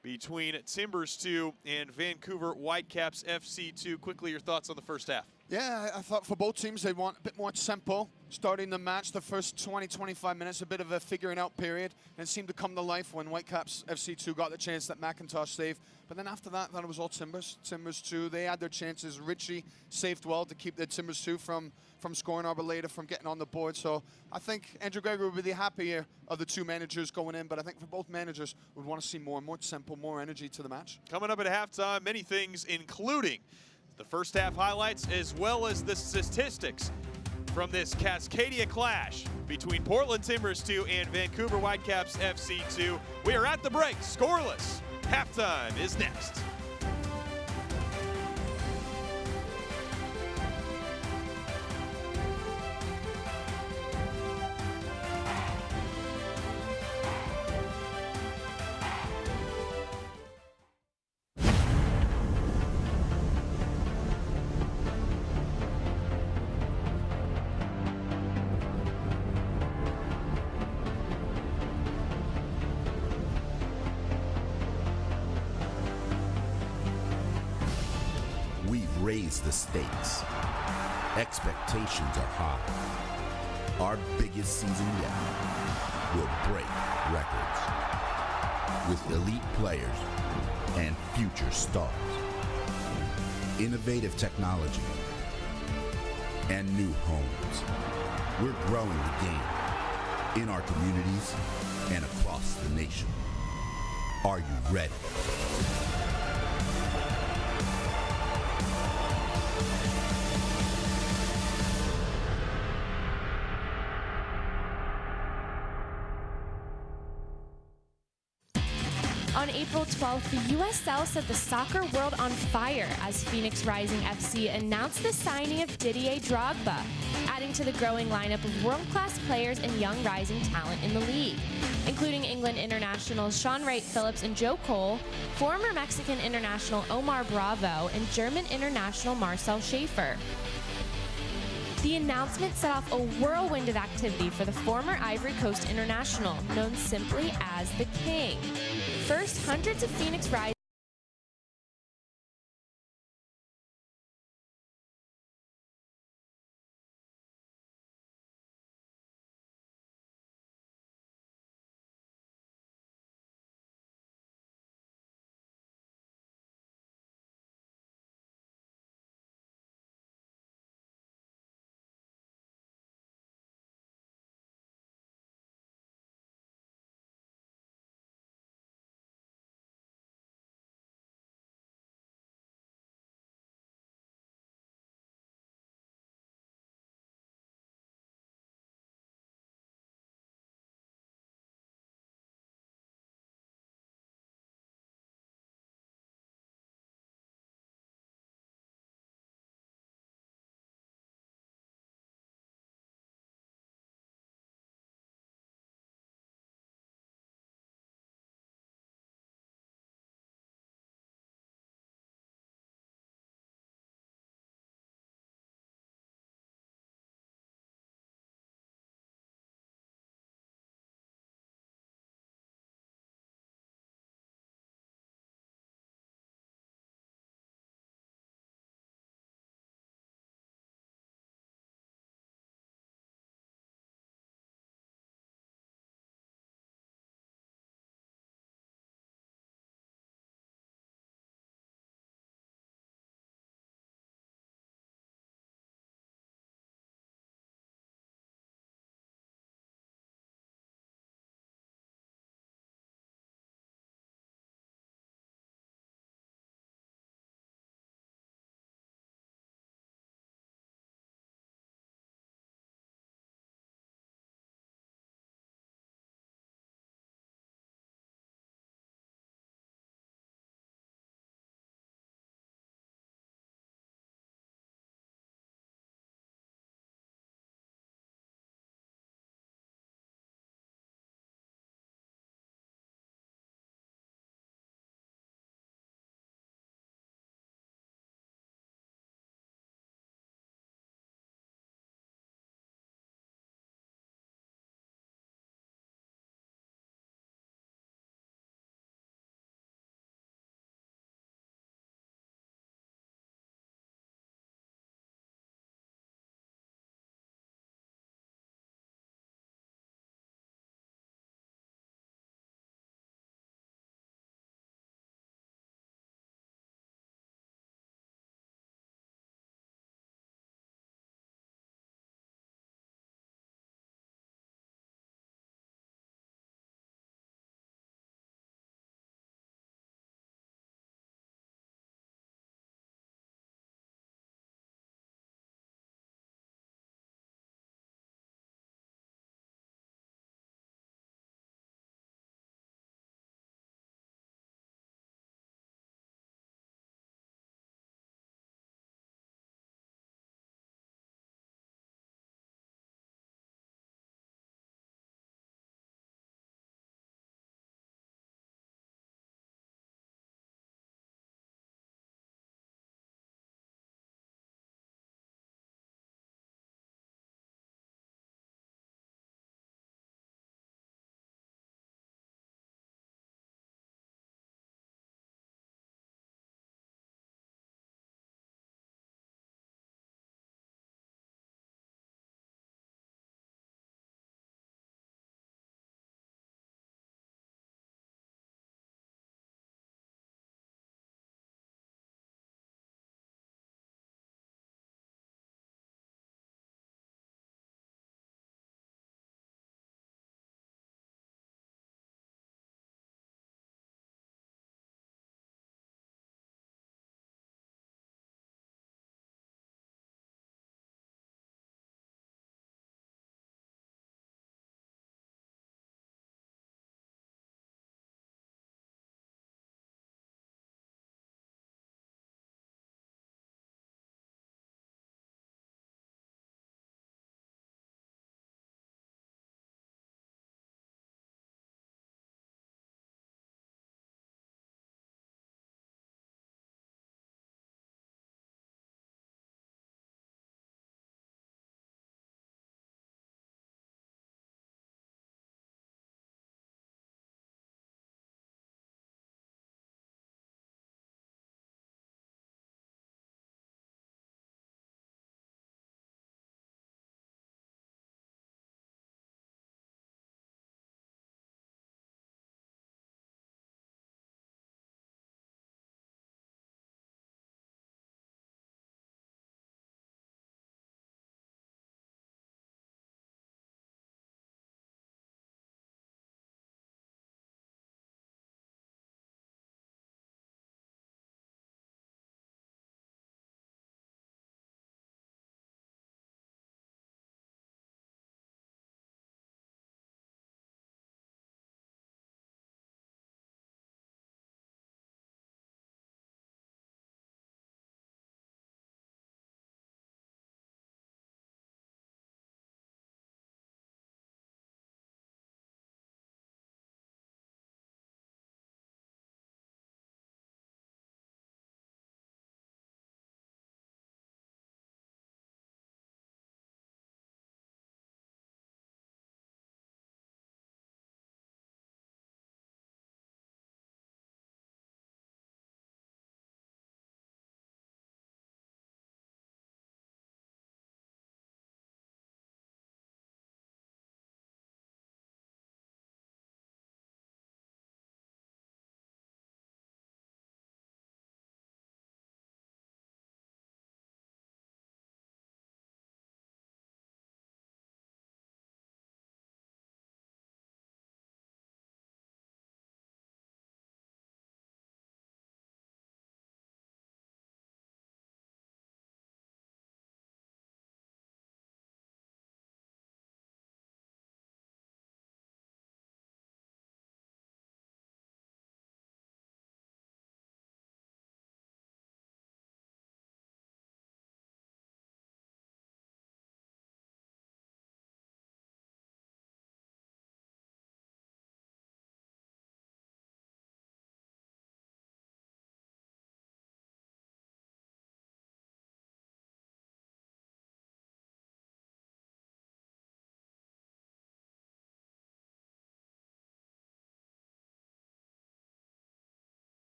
between Timbers 2 and Vancouver Whitecaps FC 2. Quickly, your thoughts on the first half? Yeah, I thought for both teams they want a bit more tempo. Starting the match, the first 20-25 minutes, a bit of a figuring out period, and it seemed to come to life when Whitecaps FC2 got the chance that McIntosh saved. But then after that, I thought it was all Timbers. Timbers 2, they had their chances. Ritchie saved well to keep the Timbers 2 from scoring, Arboleda from getting on the board. So I think Andrew Gregory would be the happier of the two managers going in, but I think for both managers, we'd want to see more tempo, more energy to the match. Coming up at halftime, many things, including the first half highlights as well as the statistics from this Cascadia clash between Portland Timbers 2 and Vancouver Whitecaps FC 2. We are at the break, scoreless. Halftime is next. Raise the stakes. Expectations are high. Our biggest season yet will break records with elite players and future stars. Innovative technology and new homes. We're growing the game in our communities and across the nation. Are you ready? On On April 12th, the USL set the soccer world on fire as Phoenix Rising FC announced the signing of Didier Drogba, adding to the growing lineup of world-class players and young rising talent in the league, including England internationals Sean Wright-Phillips and Joe Cole, former Mexican international Omar Bravo, and German international Marcel Schaefer. The announcement set off a whirlwind of activity for the former Ivory Coast international, known simply as the King. First, hundreds of Phoenix Rising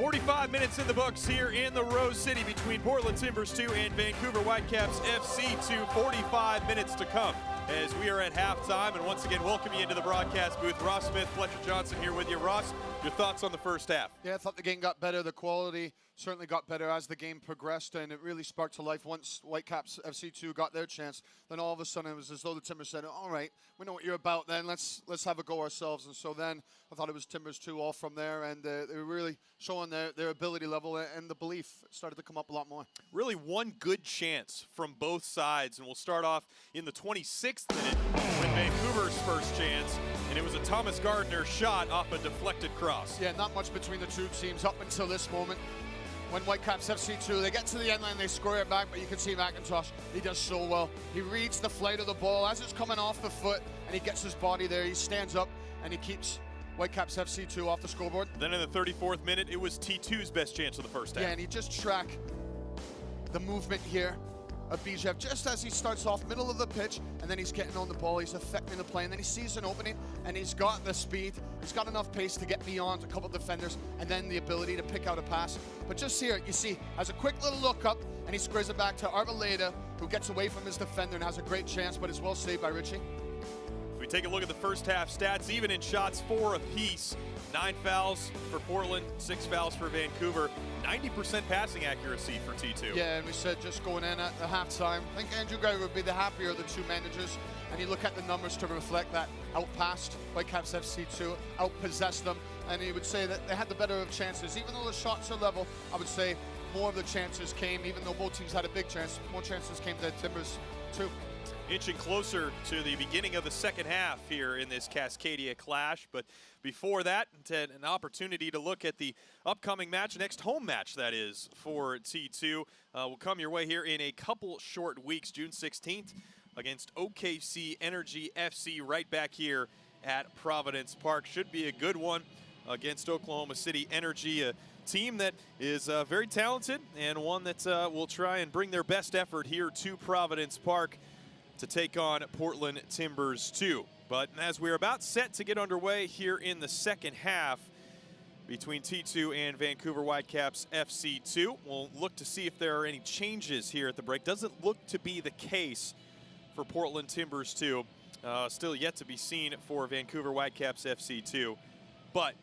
45 minutes in the books here in the Rose City between Portland Timbers 2 and Vancouver Whitecaps FC 2. 45 minutes to come as we are at halftime. And once again, welcome you into the broadcast booth. Ross Smith, Fletcher Johnson here with you. Ross, your thoughts on the first half? Yeah, I thought the game got better. The quality certainly got better as the game progressed, and it really sparked to life once Whitecaps FC2 got their chance. Then all of a sudden it was as though the Timbers said, all right, we know what you're about then, let's have a go ourselves. And so then I thought it was Timbers 2 all from there, and they were really showing their ability level, and the belief started to come up a lot more. Really one good chance from both sides, and we'll start off in the 26th minute with Vancouver's first chance, and it was a Thomas Gardner shot off a deflected cross. Yeah, not much between the two teams up until this moment. When Whitecaps FC2, they get to the end line, they square it back, but you can see McIntosh, he does so well. He reads the flight of the ball as it's coming off the foot, and he gets his body there. He stands up, and he keeps Whitecaps FC2 off the scoreboard. Then in the 34th minute, it was T2's best chance of the first half. Yeah, and he just tracked the movement here of Bijev just as he starts off middle of the pitch, and then he's getting on the ball, he's affecting the play, and then he sees an opening, and he's got the speed, he's got enough pace to get beyond a couple of defenders, and then the ability to pick out a pass. But just here, you see, has a quick little look up, and he squares it back to Arboleda, who gets away from his defender and has a great chance, but it's well saved by Richie. If we take a look at the first half stats, even in shots, 4 apiece. 9 fouls for Portland, 6 fouls for Vancouver. 90% passing accuracy for T2. Yeah, and we said just going in at the halftime, I think Andrew Geiger would be the happier of the two managers, and you look at the numbers to reflect that. Outpassed Whitecaps FC2, outpossessed them, and he would say that they had the better of chances. Even though the shots are level, I would say more of the chances came, even though both teams had a big chance, more chances came to Timbers too. Inching closer to the beginning of the second half here in this Cascadia clash, but before that, an opportunity to look at the upcoming match, next home match that is for T2, will come your way here in a couple short weeks. June 16th against OKC Energy FC right back here at Providence Park. Should be a good one against Oklahoma City Energy, a team that is very talented and one that will try and bring their best effort here to Providence Park to take on Portland Timbers 2. But as we're about set to get underway here in the second half between T2 and Vancouver Whitecaps FC2, we'll look to see if there are any changes here at the break. Doesn't look to be the case for Portland Timbers 2. Still yet to be seen for Vancouver Whitecaps FC2. But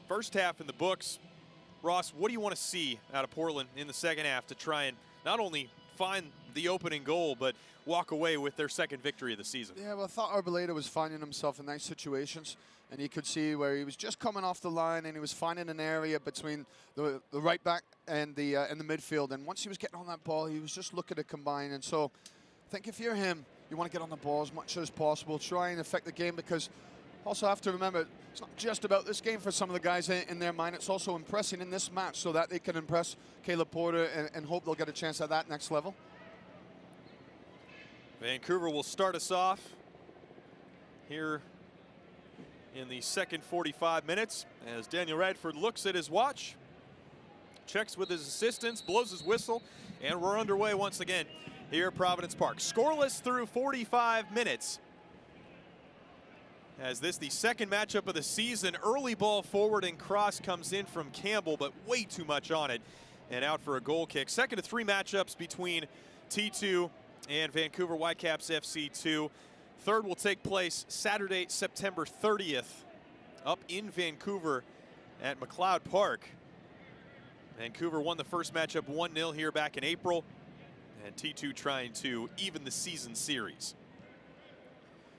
first half in the books. Ross, what do you want to see out of Portland in the second half to try and not only find the opening goal, but walk away with their second victory of the season? Yeah, well, I thought Arboleda was finding himself in nice situations, and you could see where he was just coming off the line, and he was finding an area between the right back and the midfield. And once he was getting on that ball, he was just looking to combine. And so I think if you're him, you want to get on the ball as much as possible, try and affect the game, because also have to remember, it's not just about this game for some of the guys in their mind. It's also impressing in this match so that they can impress Caleb Porter and hope they'll get a chance at that next level. Vancouver will start us off here in the second 45 minutes as Daniel Radford looks at his watch, checks with his assistants, blows his whistle, and we're underway once again here at Providence Park. Scoreless through 45 minutes. As this the second matchup of the season, early ball forward and cross comes in from Campbell, but way too much on it and out for a goal kick. Second of 3 matchups between T2 and Vancouver Whitecaps FC2. Third will take place Saturday, September 30th, up in Vancouver at McLeod Park. Vancouver won the first matchup 1-0 here back in April, and T2 trying to even the season series.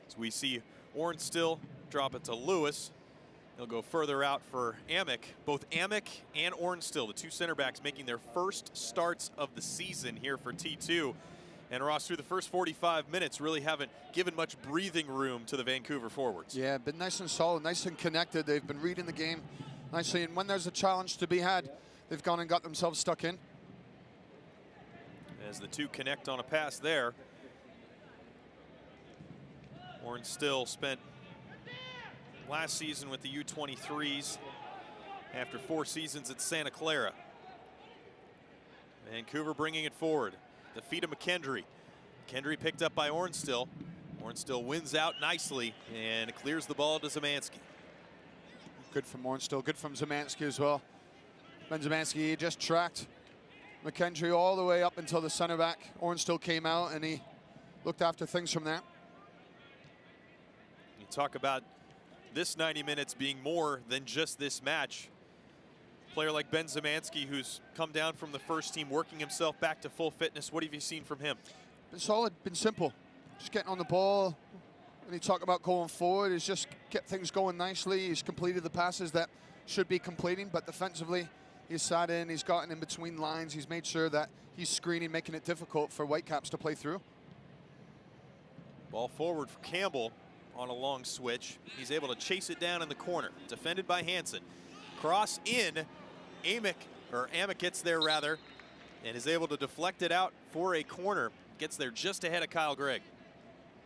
As we see Ornstill drop it to Lewis. He'll go further out for Amick. Both Amick and Ornstill, the two center backs, making their first starts of the season here for T2. And Ross, through the first 45 minutes, really haven't given much breathing room to the Vancouver forwards. Yeah, been nice and solid, nice and connected. They've been reading the game nicely, and when there's a challenge to be had, they've gone and got themselves stuck in. As the two connect on a pass there. Ornstill spent last season with the U23s after 4 seasons at Santa Clara. Vancouver bringing it forward. The feet of McKendry. McKendry picked up by Ornstill. Ornstill wins out nicely and clears the ball to Zemansky. Good from Ornstill, good from Zemansky as well. Benzymanski just tracked McKendry all the way up until the center back. Oren still came out and he looked after things from there. You talk about this 90 minutes being more than just this match. A player like Benzymanski, who's come down from the first team, working himself back to full fitness. What have you seen from him? Been solid, been simple. Just getting on the ball. When you talk about going forward, he's just kept things going nicely. He's completed the passes that should be completing, but defensively, he's sat in, he's gotten in between lines, he's made sure that he's screening, making it difficult for Whitecaps to play through. Ball forward for Campbell on a long switch. He's able to chase it down in the corner. Defended by Hansen. Cross in. Amick gets there rather, and is able to deflect it out for a corner. Gets there just ahead of Kyle Gregg.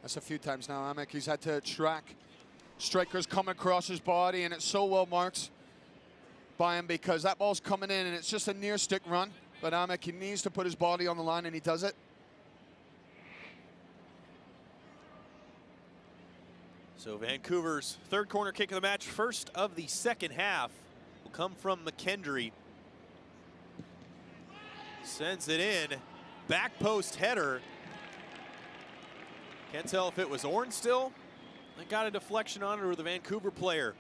That's a few times now, Amick. He's had to track strikers coming across his body, and it's so well marked by him because that ball's coming in, and it's just a near stick run. But Amick, he needs to put his body on the line, and he does it. So Vancouver's third corner kick of the match, first of the second half, will come from McKendry. Sends it in, back post header. Can't tell if it was Orn still. It got a deflection on it or the Vancouver player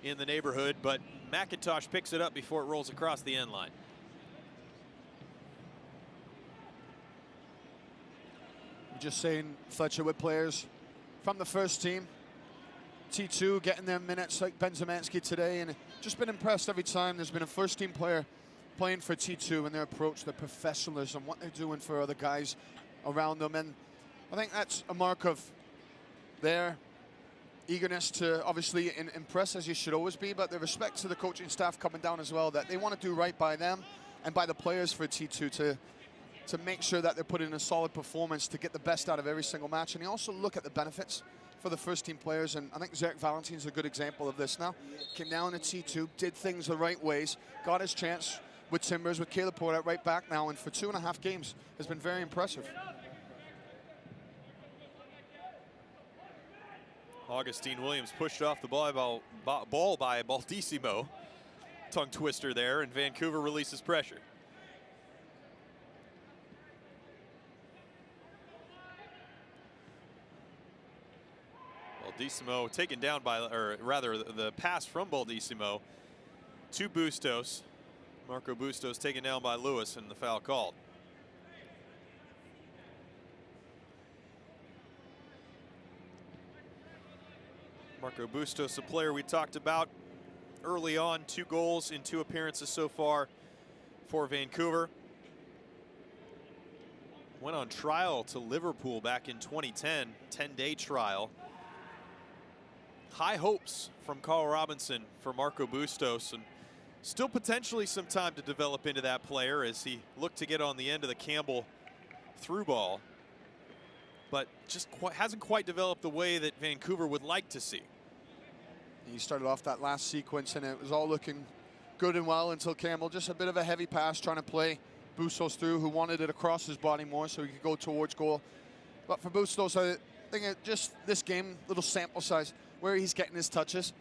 in the neighborhood, but McIntosh picks it up before it rolls across the end line. Just saying, Fletcher, with players from the first team, T2 getting their minutes like Benzymanski today, and just been impressed every time there's been a first team player playing for T2 and their approach, their professionalism, what they're doing for other guys around them. And I think that's a mark of their eagerness to obviously impress, as you should always be, but the respect to the coaching staff coming down as well, that they want to do right by them and by the players for T2 to make sure that they're putting in a solid performance to get the best out of every single match. And you also look at the benefits for the first team players, and I think Zarek Valentine's a good example of this now. Came down to T2, did things the right ways, got his chance with Timbers, with Caleb Porter right back now, and for 2.5 games has been very impressive. Augustine Williams pushed off the ball by Baldissimo. Tongue twister there, and Vancouver releases pressure. Baldissimo taken down by, or rather the pass from Baldissimo to Bustos. Marco Bustos taken down by Lewis and the foul called. Marco Bustos, a player we talked about early on, 2 goals in 2 appearances so far for Vancouver. Went on trial to Liverpool back in 2010, 10-day trial. High hopes from Carl Robinson for Marco Bustos, and still potentially some time to develop into that player as he looked to get on the end of the Campbell through ball, but just hasn't quite developed the way that Vancouver would like to see. He started off that last sequence and it was all looking good and well until Campbell, just a bit of a heavy pass trying to play Bustos through, who wanted it across his body more so he could go towards goal. But for Bustos, I think just this game, little sample size, where he's getting his touches.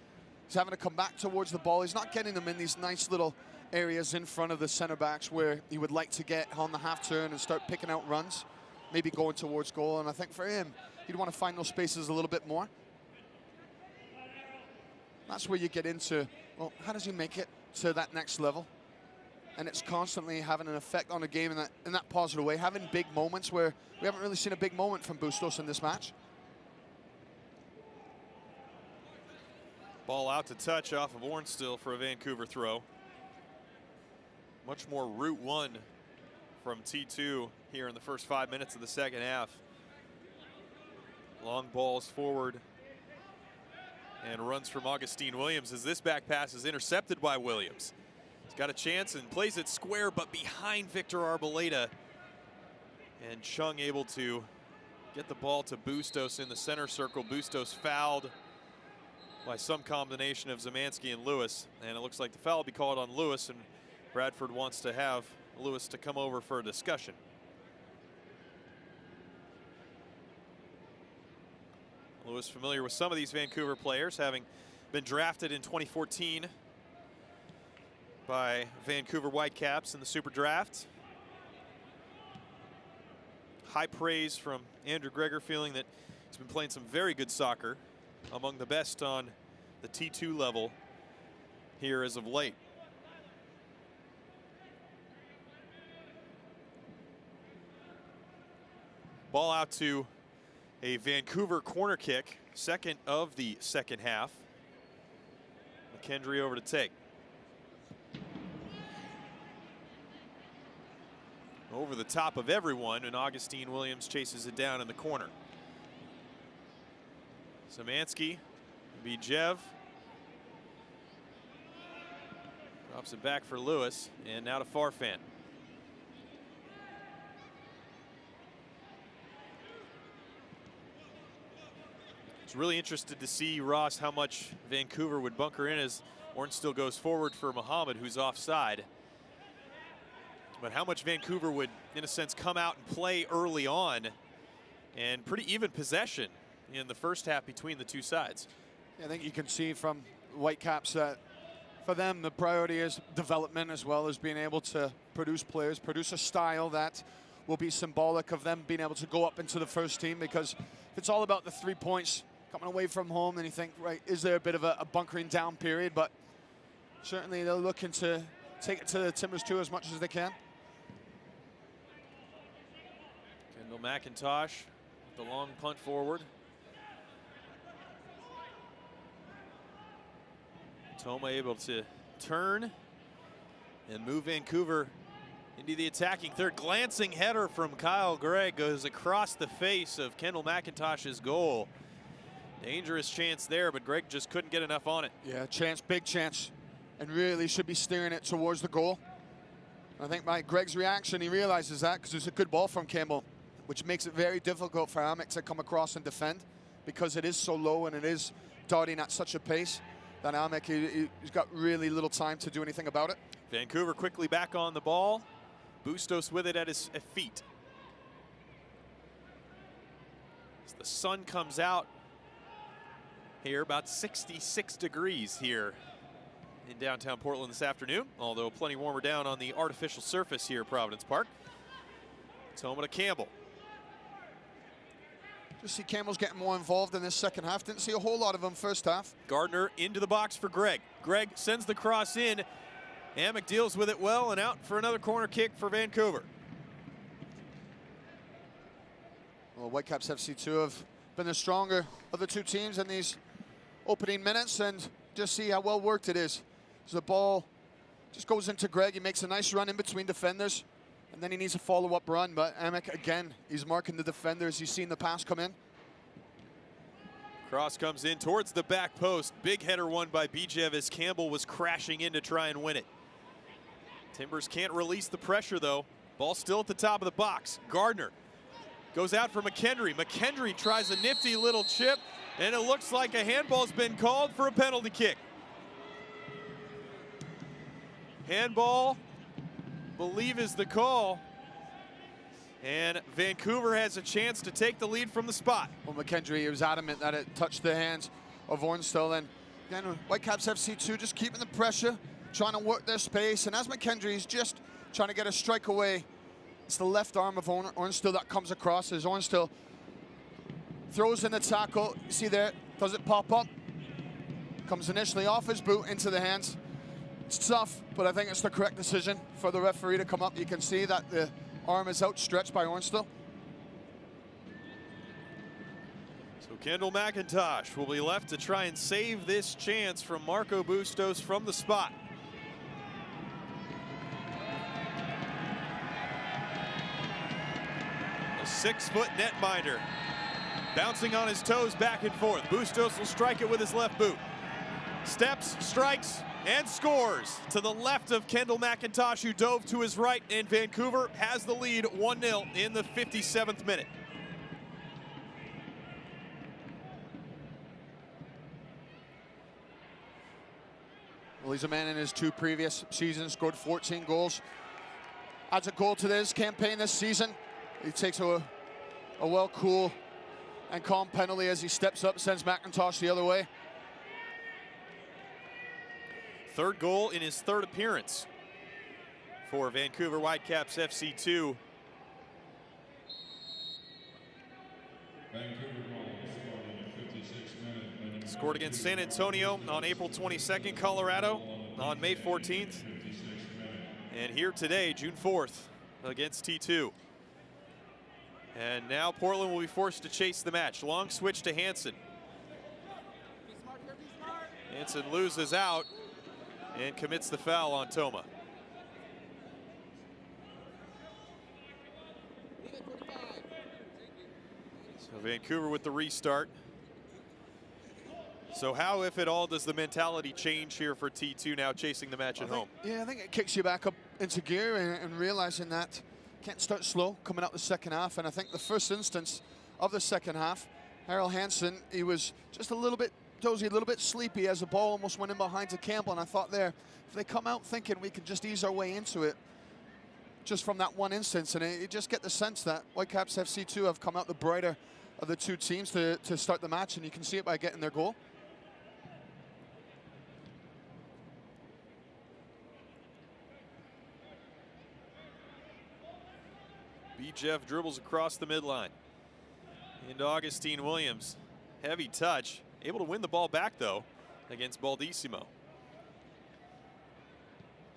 He's having to come back towards the ball. He's not getting them in these nice little areas in front of the center backs where he would like to get on the half turn and start picking out runs, maybe going towards goal. And I think for him, he'd want to find those spaces a little bit more. That's where you get into, well, how does he make it to that next level? And it's constantly having an effect on the game in that positive way, having big moments where we haven't really seen a big moment from Bustos in this match. Ball out to touch off of Ornstill for a Vancouver throw. Much more route one from T2 here in the first 5 minutes of the second half. Long balls forward and runs from Augustine Williams as this back pass is intercepted by Williams. He's got a chance and plays it square, but behind Victor Arboleda. And Chung able to get the ball to Bustos in the center circle. Bustos fouled by some combination of Zemansky and Lewis, and it looks like the foul will be called on Lewis, and Bradford wants to have Lewis to come over for a discussion. Lewis familiar with some of these Vancouver players, having been drafted in 2014 by Vancouver Whitecaps in the Super Draft. High praise from Andrew Greger, feeling that he's been playing some very good soccer, among the best on the T2 level here as of late. Ball out to a Vancouver corner kick, second of the second half. McKendry over to take. Over the top of everyone, and Augustine Williams chases it down in the corner. Szymanski, Bijev. Drops it back for Lewis, and now to Farfan. It's really interested to see, Ross, how much Vancouver would bunker in as Ornstill goes forward for Muhammad, who's offside. But how much Vancouver would, in a sense, come out and play early on, and pretty even possession in the first half between the two sides. I think you can see from Whitecaps that for them the priority is development as well as being able to produce players, produce a style that will be symbolic of them being able to go up into the first team, because if it's all about the 3 points coming away from home, then you think, right, is there a bit of a bunkering down period? But certainly they're looking to take it to the Timbers too as much as they can. Kendall McIntosh with the long punt forward. Toma able to turn and move Vancouver into the attacking third. Glancing header from Kyle Gregg goes across the face of Kendall McIntosh's goal. Dangerous chance there, but Gregg just couldn't get enough on it. Yeah, chance, big chance, and really should be steering it towards the goal. I think by Gregg's reaction, he realizes that, because it's a good ball from Campbell, which makes it very difficult for Amick to come across and defend, because it is so low and it is darting at such a pace that Amick, he's got really little time to do anything about it. Vancouver quickly back on the ball. Bustos with it at his feet. As the sun comes out here, about 66 degrees here in downtown Portland this afternoon, although plenty warmer down on the artificial surface here at Providence Park. Toma to Campbell. Just see Campbell's getting more involved in this second half. Didn't see a whole lot of him first half. Gardner into the box for Gregg. Gregg sends the cross in. Amick deals with it well, and out for another corner kick for Vancouver. Well, Whitecaps FC2 have been the stronger of the two teams in these opening minutes, and just see how well worked it is. So the ball just goes into Gregg. He makes a nice run in between defenders, and then he needs a follow-up run. But Amick, again, he's marking the defenders. He's seen the pass come in. Cross comes in towards the back post. Big header won by Bijev as Campbell was crashing in to try and win it. Timbers can't release the pressure, though. Ball still at the top of the box. Gardner goes out for McKendry. McKendry tries a nifty little chip, and it looks like a handball's been called for a penalty kick. Handball, believe, is the call. And Vancouver has a chance to take the lead from the spot. Well, McKendry, he was adamant that it touched the hands of Ornstill. And again, Whitecaps FC2 just keeping the pressure, trying to work their space. And as McKendry is just trying to get a strike away, it's the left arm of Ornstill that comes across as Ornstill throws in the tackle. You see there, does it pop up? Comes initially off his boot into the hands. It's tough, but I think it's the correct decision for the referee to come up. You can see that the arm is outstretched by Ornstill. So Kendall McIntosh will be left to try and save this chance from Marco Bustos from the spot. A 6-foot netminder bouncing on his toes back and forth. Bustos will strike it with his left boot. Steps, strikes, and scores to the left of Kendall McIntosh, who dove to his right, and Vancouver has the lead 1-0 in the 57th minute. Well, he's a man in his 2 previous seasons, scored 14 goals. Adds a goal to this campaign this season. He takes a well, cool, and calm penalty as he steps up, sends McIntosh the other way. Third goal in his third appearance for Vancouver Whitecaps FC2. Scored against San Antonio on April 22nd, Colorado on May 14th. And here today, June 4th, against T2. And now Portland will be forced to chase the match. Long switch to Hansen. Hansen loses out and commits the foul on Toma. So Vancouver with the restart. So how, if at all, does the mentality change here for T2 now chasing the match at home? Yeah, I think it kicks you back up into gear and realizing that can't start slow coming out the second half. And I think the first instance of the second half, Harold Hansen, he was just a little bit dozy, a little bit sleepy as the ball almost went in behind to Campbell. And I thought there, if they come out thinking we can just ease our way into it, just from that one instance, and you just get the sense that Whitecaps FC2 have come out the brighter of the two teams to start the match, and you can see it by getting their goal. Jeff dribbles across the midline into Augustine Williams. Heavy touch, able to win the ball back though against Baldissimo.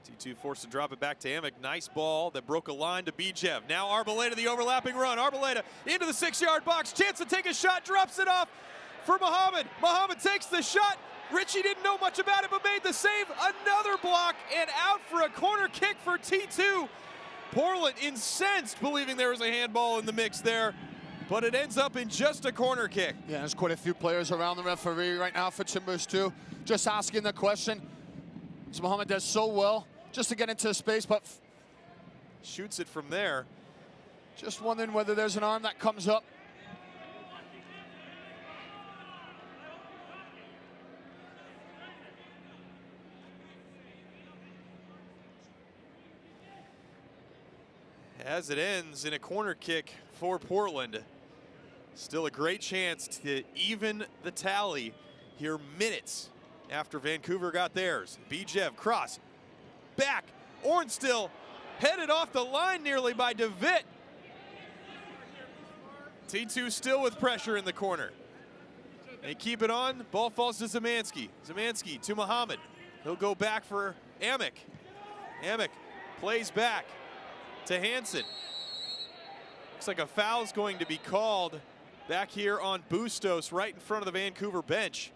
T2 forced to drop it back to Amick. Nice ball that broke a line to Bijev. Now Arboleda, the overlapping run. Arboleda into the 6-yard box. Chance to take a shot, drops it off for Muhammad. Muhammad takes the shot. Richie didn't know much about it, but made the save. Another block and out for a corner kick for T2. Portland incensed, believing there was a handball in the mix there, but it ends up in just a corner kick. Yeah, there's quite a few players around the referee right now for Timbers too. Just asking the question. So Muhammad does so well just to get into space, but shoots it from there. Just wondering whether there's an arm that comes up. As it ends in a corner kick for Portland. Still a great chance to even the tally here minutes after Vancouver got theirs. Bijev cross, back, Ornstill headed off the line nearly by DeVitt. T2 still with pressure in the corner. They keep it on, ball falls to Zemansky. Zemansky to Muhammad. He'll go back for Amick. Amick plays back to Hansen. Looks like a foul's going to be called back here on Bustos right in front of the Vancouver bench,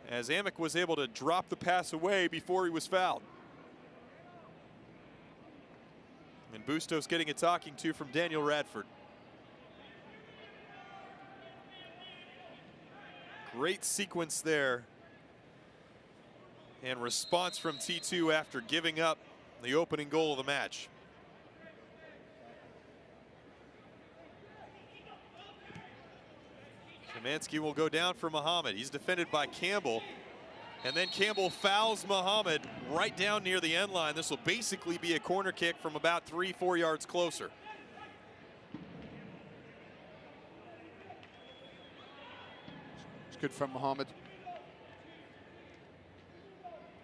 as Amick was able to drop the pass away before he was fouled. And Bustos getting a talking to from Daniel Radford. Great sequence there and response from T2 after giving up the opening goal of the match. Szymanski will go down for Muhammad. He's defended by Campbell. And then Campbell fouls Muhammad right down near the end line. This will basically be a corner kick from about 3-4 yards closer. It's good from Muhammad.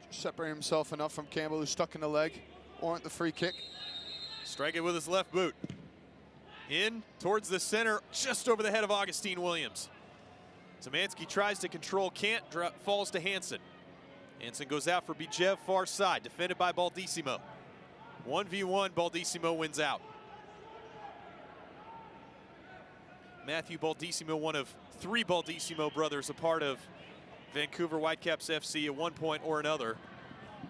Just separating himself enough from Campbell, who's stuck in the leg. Warrant the free kick. Strike it with his left boot. In towards the center, just over the head of Augustine Williams. Szymanski tries to control, can't, falls to Hansen. Hansen goes out for Bijev, far side, defended by Baldissimo. 1v1, Baldissimo wins out. Matthew Baldissimo, one of 3 Baldissimo brothers, a part of Vancouver Whitecaps FC at one point or another.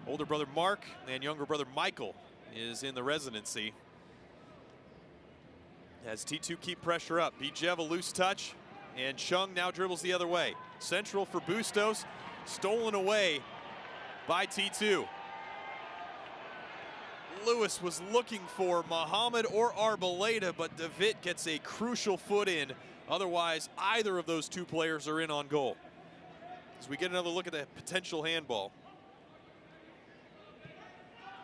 Older brother Mark and younger brother Michael is in the residency. As T2 keep pressure up, Bijev a loose touch, and Chung now dribbles the other way. Central for Bustos, stolen away by T2. Lewis was looking for Muhammad or Arboleda, but DeVitt gets a crucial foot in. Otherwise, either of those 2 players are in on goal. As we get another look at the potential handball.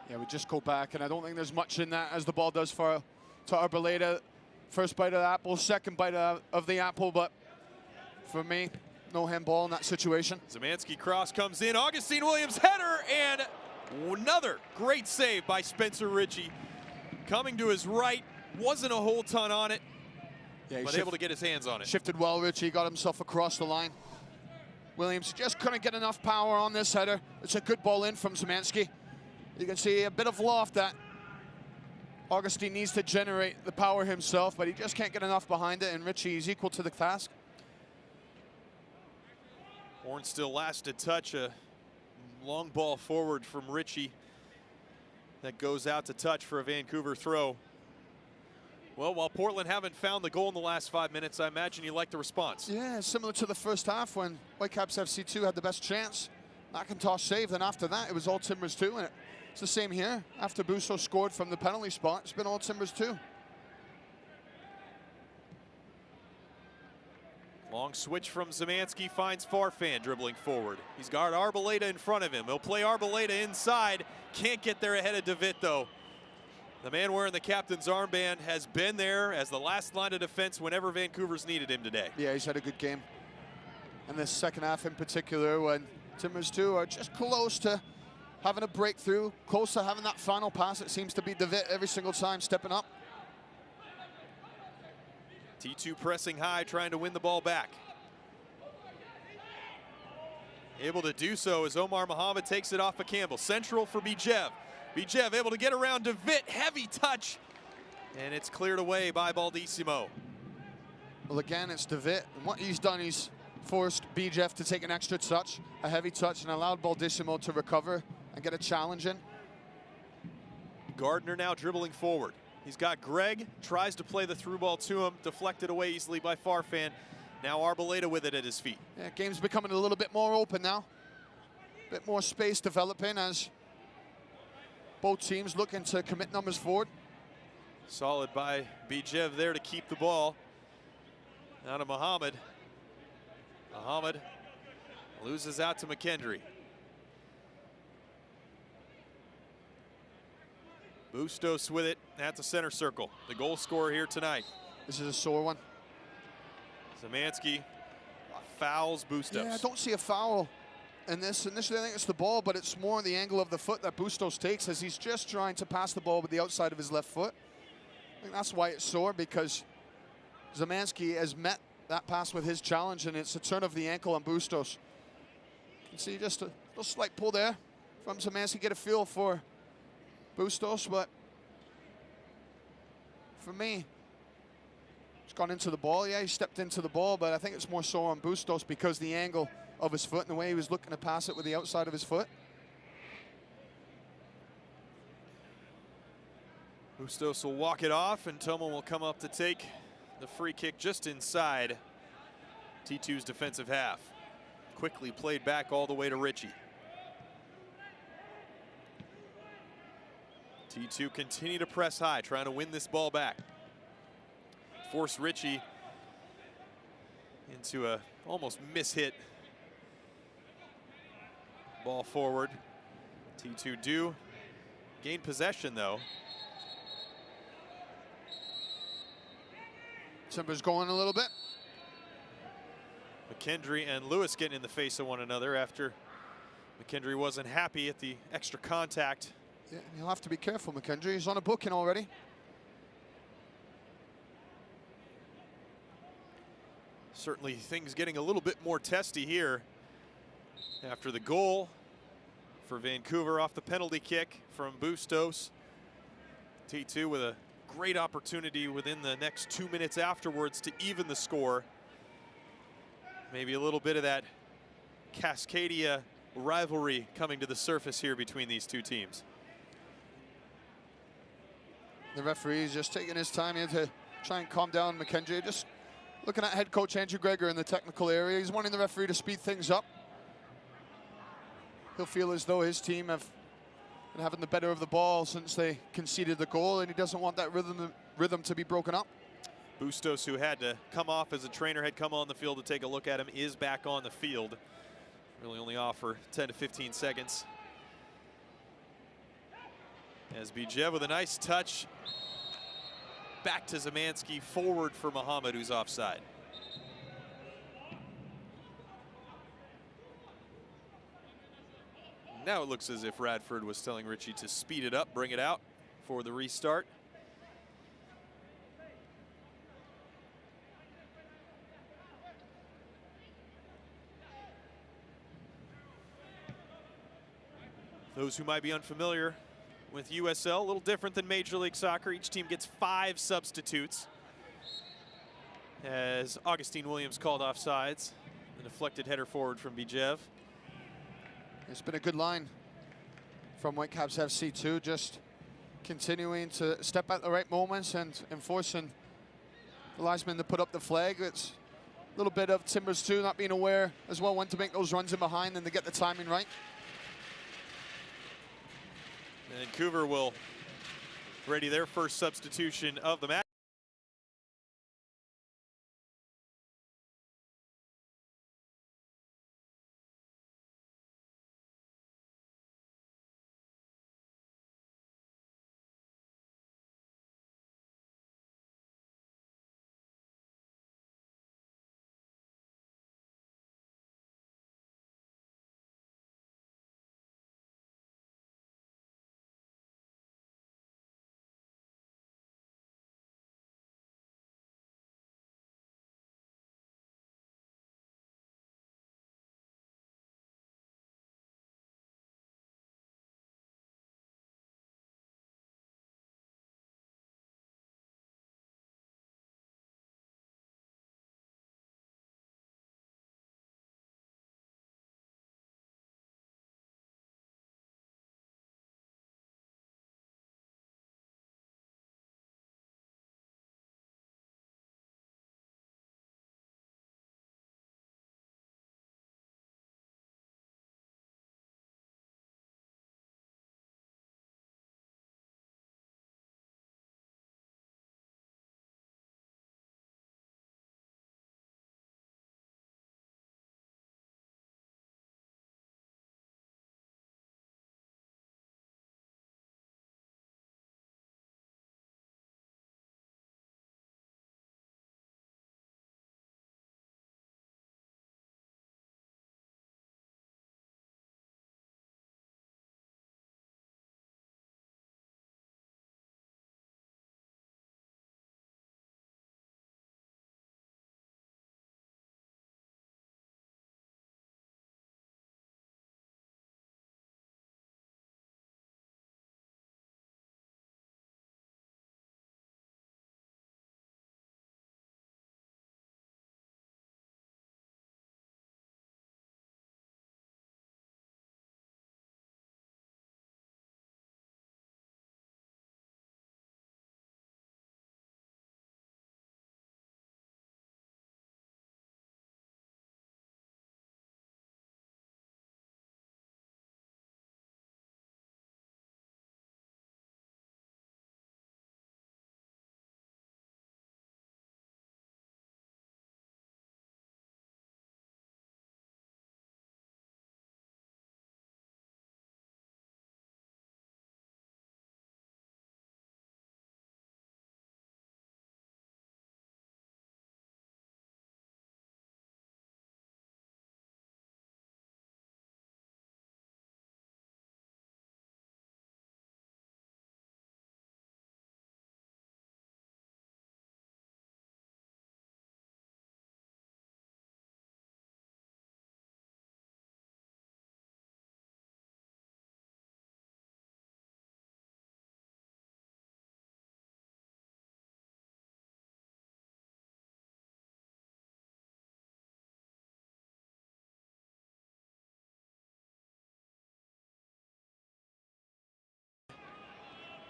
Yeah, we just go back, and I don't think there's much in that as the ball does to Arboleda. First bite of the apple, second bite of the apple, but for me, No handball in that situation. Szymanski cross comes in. Augustine Williams header, and another great save by Spencer Ritchie. Coming to his right, wasn't a whole ton on it, but able to get his hands on it. Shifted well, Ritchie, got himself across the line. Williams just couldn't get enough power on this header. It's a good ball in from Szymanski. You can see a bit of loft that Augustine needs to generate the power himself, but he just can't get enough behind it, and Ritchie is equal to the task. Horn still last to touch. A long ball forward from Ritchie that goes out to touch for a Vancouver throw. Well, while Portland haven't found the goal in the last 5 minutes, I imagine you like the response. Yeah, similar to the first half when Whitecaps FC2 had the best chance. McIntosh saved, and after that, it was all Timbers 2, and it's the same here. After Bustos scored from the penalty spot, it's been all Timbers 2. Long switch from Szymanski, finds Farfan dribbling forward. He's got Arboleda in front of him. He'll play Arboleda inside. Can't get there ahead of DeVitt, though. The man wearing the captain's armband has been there as the last line of defense whenever Vancouver's needed him today. Yeah, he's had a good game. And this second half in particular, when Timbers 2 are just close to having a breakthrough, close to having that final pass. It seems to be DeVitt every single time stepping up. T2 pressing high, trying to win the ball back. Able to do so as Omar Mohamed takes it off of Campbell. Central for Bijev. Bijev able to get around DeVitt, heavy touch, and it's cleared away by Baldissimo. Well, again, it's DeVitt, and what he's done, he's forced Bijev to take an extra touch, a heavy touch, and allowed Baldissimo to recover and get a challenge in. Gardner now dribbling forward. He's got Greg, tries to play the through ball to him, deflected away easily by Farfan. Now Arboleda with it at his feet. Yeah, game's becoming a little bit more open now. A bit more space developing as both teams looking to commit numbers forward. Solid by Bijev there to keep the ball. Now to Mohamed. Mohamed loses out to McKendry. Bustos with it at the center circle. The goal scorer here tonight. This is a sore one. Szymanski fouls Bustos. Yeah, I don't see a foul in this. Initially, I think it's the ball, but it's more the angle of the foot that Bustos takes as he's just trying to pass the ball with the outside of his left foot. I think that's why it's sore, because Szymanski has met that pass with his challenge, and it's a turn of the ankle on Bustos. You can see just a little slight pull there from Szymanski. Get a feel for Bustos, but for me, he's gone into the ball. Yeah, he stepped into the ball, but I think it's more so on Bustos because the angle of his foot and the way he was looking to pass it with the outside of his foot. Bustos will walk it off, and Toma will come up to take the free kick just inside T2's defensive half. Quickly played back all the way to Ritchie. T2 continue to press high, trying to win this ball back. Force Ritchie into a almost mishit ball forward. T2 do gain possession, though. Timbers going a little bit. McKendry and Lewis getting in the face of one another after McKendry wasn't happy at the extra contact. Yeah, you'll have to be careful, McKendry. He's on a booking already. Certainly things getting a little bit more testy here after the goal for Vancouver off the penalty kick from Bustos. T2 with a great opportunity within the next 2 minutes afterwards to even the score. Maybe a little bit of that Cascadia rivalry coming to the surface here between these two teams. The referee is just taking his time here to try and calm down McKendry. Just looking at head coach Andrew Gregor in the technical area. He's wanting the referee to speed things up. He'll feel as though his team have been having the better of the ball since they conceded the goal, and he doesn't want that rhythm to be broken up. Bustos, who had to come off as a trainer, had come on the field to take a look at him, is back on the field. Really only off for 10 to 15 seconds. As Bijev with a nice touch. Back to Szymanski, forward for Mohamed, who's offside. Now it looks as if Radford was telling Richie to speed it up, bring it out for the restart. Those who might be unfamiliar with USL, a little different than Major League Soccer. Each team gets 5 substitutes. As Augustine Williams called offsides, the deflected header forward from Bijev. It's been a good line from Whitecaps FC too, just continuing to step at the right moments and enforcing the linesman to put up the flag. It's a little bit of Timbers too, not being aware as well when to make those runs in behind and to get the timing right. Vancouver will ready their first substitution of the match.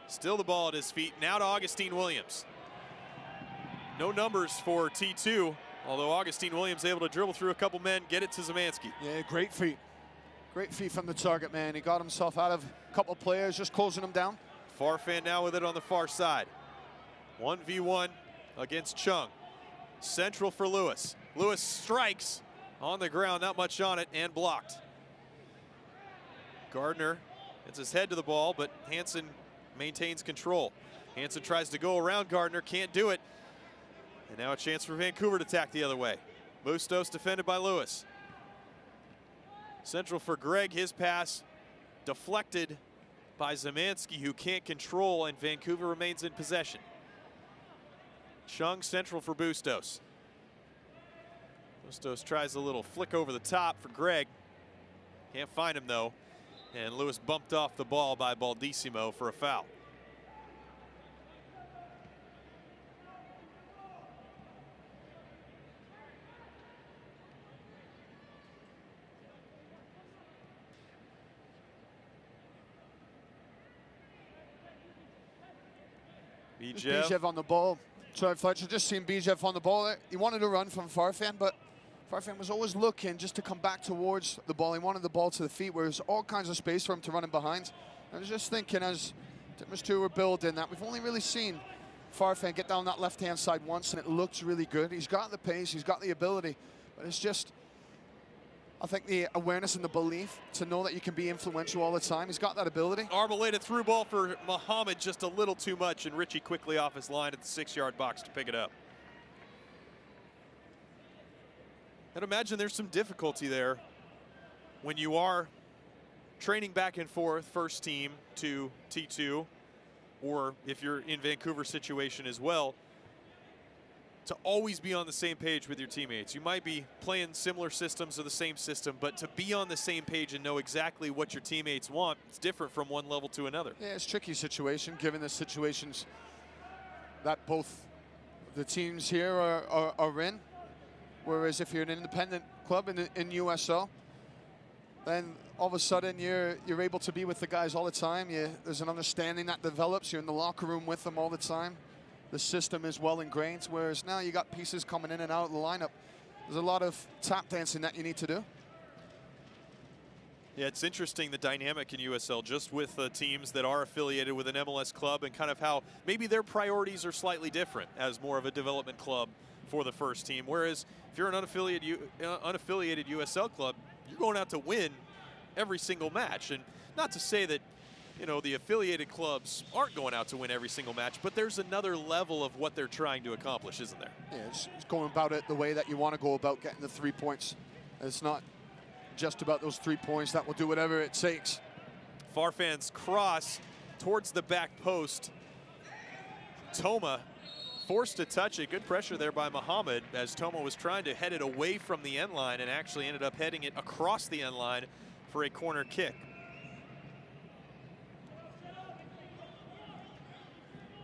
Still the ball at his feet. Now to Augustine Williams. No numbers for T2, although Augustine Williams able to dribble through a couple men, get it to Zemansky. Yeah, great feet. Great feet from the target man. He got himself out of a couple players, just closing them down. Farfan now with it on the far side. 1v1 against Chung. Central for Lewis. Lewis strikes on the ground, not much on it, and blocked. Gardner gets his head to the ball, but Hansen maintains control. Hansen tries to go around Gardner, can't do it. And now a chance for Vancouver to tack the other way. Bustos defended by Lewis. Central for Greg, his pass deflected by Zemanski, who can't control, and Vancouver remains in possession. Chung central for Bustos. Bustos tries a little flick over the top for Greg. Can't find him though. And Lewis bumped off the ball by Baldissimo for a foul. Bijev on the ball. Sorry, Fletcher, just seeing Bijev on the ball. He wanted to run from Farfan, but Farfan was always looking just to come back towards the ball. He wanted the ball to the feet where there's all kinds of space for him to run in behind. I was just thinking as Timbers 2 were building that we've only really seen Farfan get down that left-hand side once, and it looks really good. He's got the pace, he's got the ability, but it's just, I think, the awareness and the belief to know that you can be influential all the time. He's got that ability. Arboleda through ball for Muhammad, just a little too much, and Richie quickly off his line at the 6-yard box to pick it up. I'd imagine there's some difficulty there when you are training back and forth, first team to T2, or if you're in Vancouver situation as well, to always be on the same page with your teammates. You might be playing similar systems or the same system, but to be on the same page and know exactly what your teammates want, it's different from one level to another. Yeah, it's a tricky situation, given the situations that both the teams here are in. Whereas if you're an independent club in USL, then all of a sudden you're able to be with the guys all the time. There's an understanding that develops. You're in the locker room with them all the time. The system is well ingrained, whereas now you got pieces coming in and out of the lineup. There's a lot of tap dancing that you need to do. Yeah, it's interesting, the dynamic in USL just with teams that are affiliated with an MLS club and kind of how maybe their priorities are slightly different as more of a development club for the first team. Whereas if you're an unaffiliated USL club, you're going out to win every single match. And not to say that, you know, the affiliated clubs aren't going out to win every single match, but there's another level of what they're trying to accomplish, isn't there? Yeah, it's going about it the way that you want to go about getting the 3 points. It's not just about those 3 points. That will do whatever it takes. Farfan's cross towards the back post. Toma forced to touch it. Good pressure there by Muhammad as Toma was trying to head it away from the end line and actually ended up heading it across the end line for a corner kick.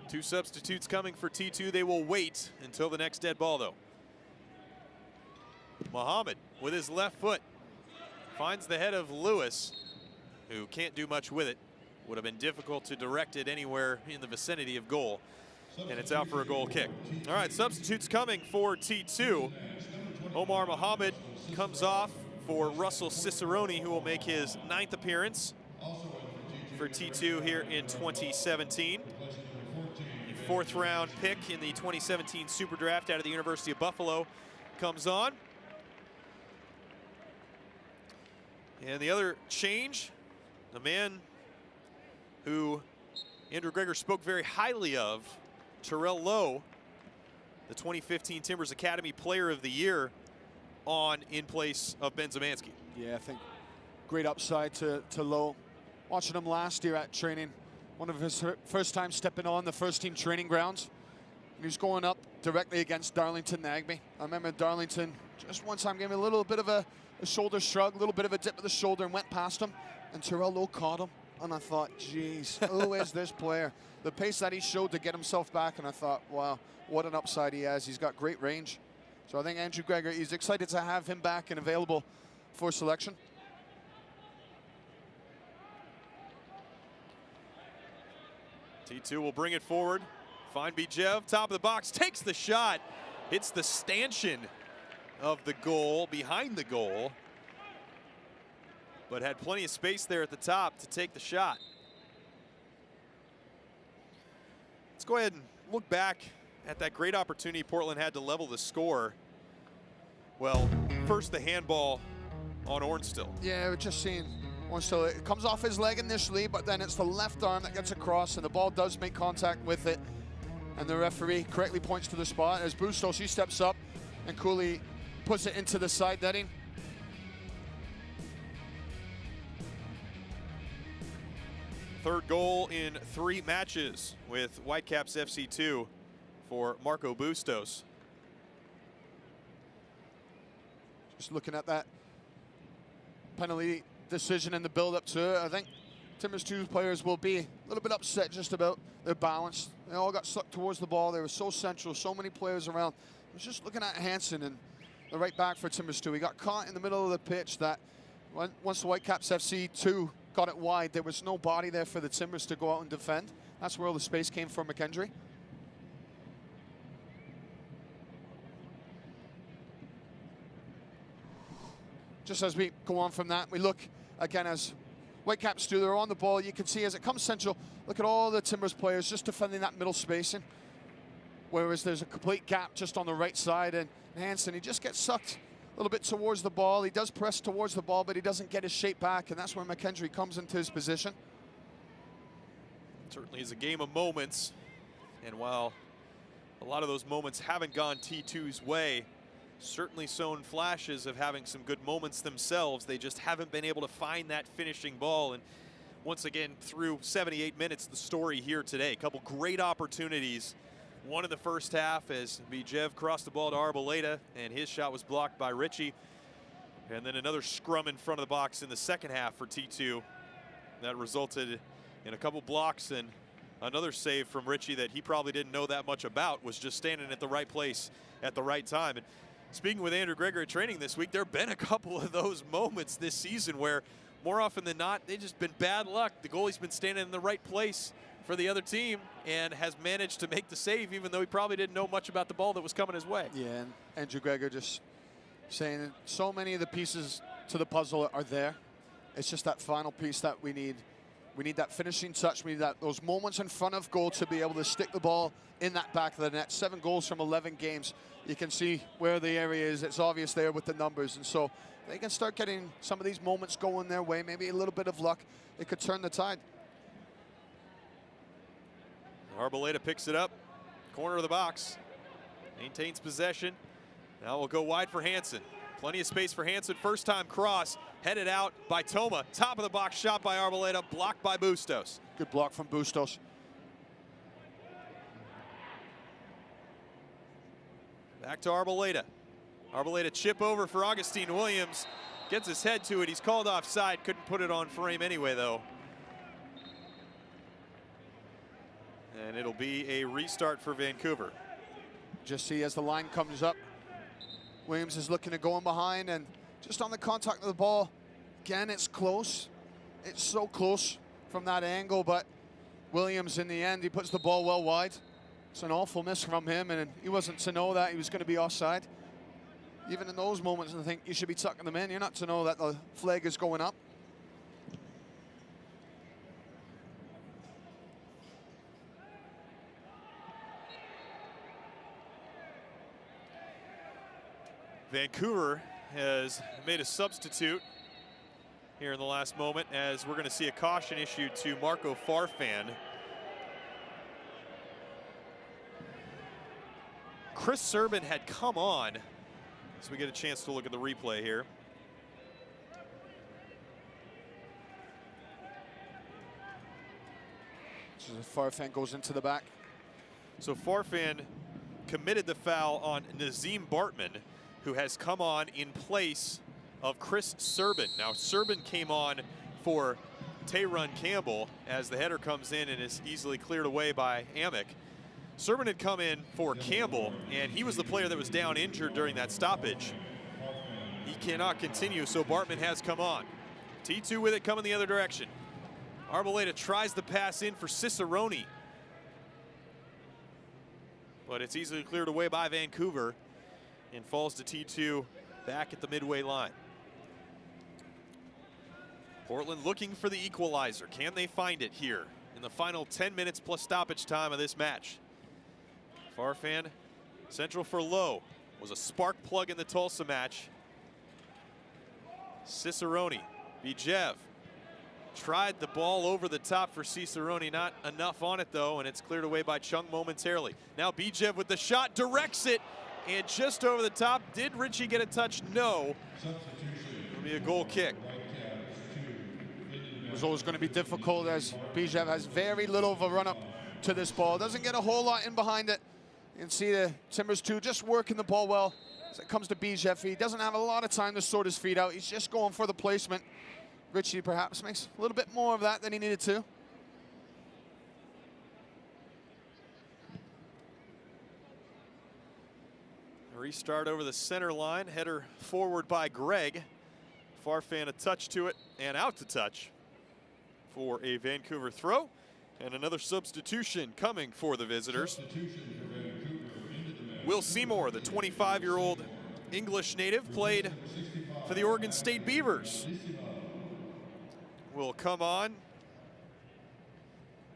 Two substitutes coming for T2. They will wait until the next dead ball, though. Muhammad with his left foot finds the head of Lewis, who can't do much with it. Would have been difficult to direct it anywhere in the vicinity of goal. And it's out for a goal kick. All right, substitutes coming for T2. Omar Muhammad comes off for Russell Cicerone, who will make his 9th appearance for T2 here in 2017. The 4th round pick in the 2017 Super Draft out of the University of Buffalo comes on. And the other change, the man who Andrew Gregor spoke very highly of, Terrell Lowe, the 2015 Timbers Academy Player of the Year, on in place of Ben Zemanski. Yeah, I think great upside to Lowe. Watching him last year at training, one of his first time stepping on the first team training grounds. And he was going up directly against Darlington Nagbe. I remember Darlington just one time gave me a little bit of a shoulder shrug, a little bit of a dip of the shoulder and went past him. And Terrell Lowe caught him. And I thought, geez, who is this player? The pace that he showed to get himself back, and I thought, wow, what an upside he has. He's got great range. So I think Andrew Gregor, he's excited to have him back and available for selection. T2 will bring it forward. Find Bijev, top of the box, takes the shot. Hits the stanchion of the goal, behind the goal. But had plenty of space there at the top to take the shot. Let's go ahead and look back at that great opportunity Portland had to level the score. Well, first the handball on Ornstill. Yeah, we're just seeing Ornstill. It comes off his leg initially, but then it's the left arm that gets across, and the ball does make contact with it. And the referee correctly points to the spot as Bustos, he steps up and coolly puts it into the side netting. Third goal in 3 matches with Whitecaps FC2 for Marco Bustos. Just looking at that penalty decision in the build-up to it, I think Timbers 2 players will be a little bit upset just about their balance. They all got sucked towards the ball. They were so central, so many players around. I was just looking at Hansen and the right back for Timbers 2. He got caught in the middle of the pitch that once the Whitecaps FC2 got it wide, there was no body there for the Timbers to go out and defend. That's where all the space came from McKendry. Just as we go on from that, we look again as Whitecaps do, they're on the ball. You can see as it comes central, look at all the Timbers players just defending that middle spacing. Whereas there's a complete gap just on the right side, and Hansen, he just gets sucked a little bit towards the ball. He does press towards the ball, but he doesn't get his shape back, and that's where McKendry comes into his position. Certainly is a game of moments, and while a lot of those moments haven't gone T2's way, certainly shown flashes of having some good moments themselves. They just haven't been able to find that finishing ball. And once again, through 78 minutes, the story here today. A couple great opportunities. One in the first half as Bijev crossed the ball to Arboleda, and his shot was blocked by Ritchie. And then another scrum in front of the box in the second half for T2. That resulted in a couple blocks and another save from Ritchie that he probably didn't know that much about, was just standing at the right place at the right time. And speaking with Andrew Greger at training this week, there have been a couple of those moments this season where more often than not, they've just been bad luck. The goalie's been standing in the right place for the other team and has managed to make the save, even though he probably didn't know much about the ball that was coming his way. Yeah, and Andrew Greger just saying that so many of the pieces to the puzzle are there. It's just that final piece that we need. We need that finishing touch. We need those moments in front of goal to be able to stick the ball in that back of the net. 7 goals from 11 games. You can see where the area is. It's obvious there with the numbers. And so they can start getting some of these moments going their way. Maybe a little bit of luck. It could turn the tide. Arboleda picks it up. Corner of the box. Maintains possession. Now we'll go wide for Hansen. Plenty of space for Hansen. First time cross. Headed out by Toma. Top of the box shot by Arboleda. Blocked by Bustos. Good block from Bustos. Back to Arboleda. Arboleda chip over for Augustine Williams. Gets his head to it. He's called offside. Couldn't put it on frame anyway, though. And it'll be a restart for Vancouver. Just see as the line comes up, Williams is looking to go in behind, and just on the contact of the ball, again, it's close. It's so close from that angle, but Williams, in the end, he puts the ball well wide. It's an awful miss from him, and he wasn't to know that he was going to be offside. Even in those moments, I think you should be tucking them in. You're not to know that the flag is going up. Vancouver has made a substitute here in the last moment, as we're going to see a caution issued to Marco Farfan. Chris Serban had come on, so we get a chance to look at the replay here. So Farfan goes into the back. So Farfan committed the foul on Nazim Bartman, who has come on in place of Chris Serban. Now, Serban came on for Tayron Campbell as the header comes in and is easily cleared away by Amick. Serban had come in for Campbell, and he was the player that was down injured during that stoppage. He cannot continue, so Bartman has come on. T2 with it coming the other direction. Arboleda tries the pass in for Cicerone, but it's easily cleared away by Vancouver and falls to T2 back at the midway line. Portland looking for the equalizer. Can they find it here in the final 10 minutes plus stoppage time of this match? Farfan, central for Lowe, was a spark plug in the Tulsa match. Cicerone, Bijev, tried the ball over the top for Cicerone, not enough on it though, and it's cleared away by Chung momentarily. Now Bijev with the shot, directs it, and just over the top. Did Ritchie get a touch? No. It'll be a goal kick. was always going to be difficult, as Bijev has very little of a run-up to this ball. Doesn't get a whole lot in behind it. You can see the Timbers 2 just working the ball well. As it comes to Bijev, he doesn't have a lot of time to sort his feet out. He's just going for the placement. Richie perhaps makes a little bit more of that than he needed to. Restart over the center line. Header forward by Greg. Farfan a touch to it and out to touch for a Vancouver throw. And another substitution coming for the visitors. Will Seymour, the 25-year-old English native, played for the Oregon State Beavers, will come on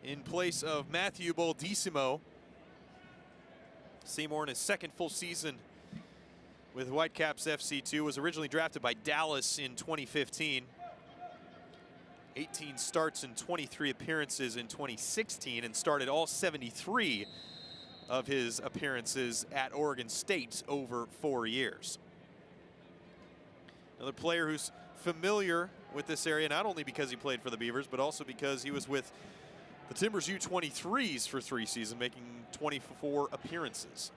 in place of Matthew Boldissimo. Seymour in his second full season with Whitecaps FC2, was originally drafted by Dallas in 2015. 18 starts and 23 appearances in 2016, and started all 73 of his appearances at Oregon State over 4 years. Another player who's familiar with this area, not only because he played for the Beavers, but also because he was with the Timbers U23s for 3 seasons, making 24 appearances.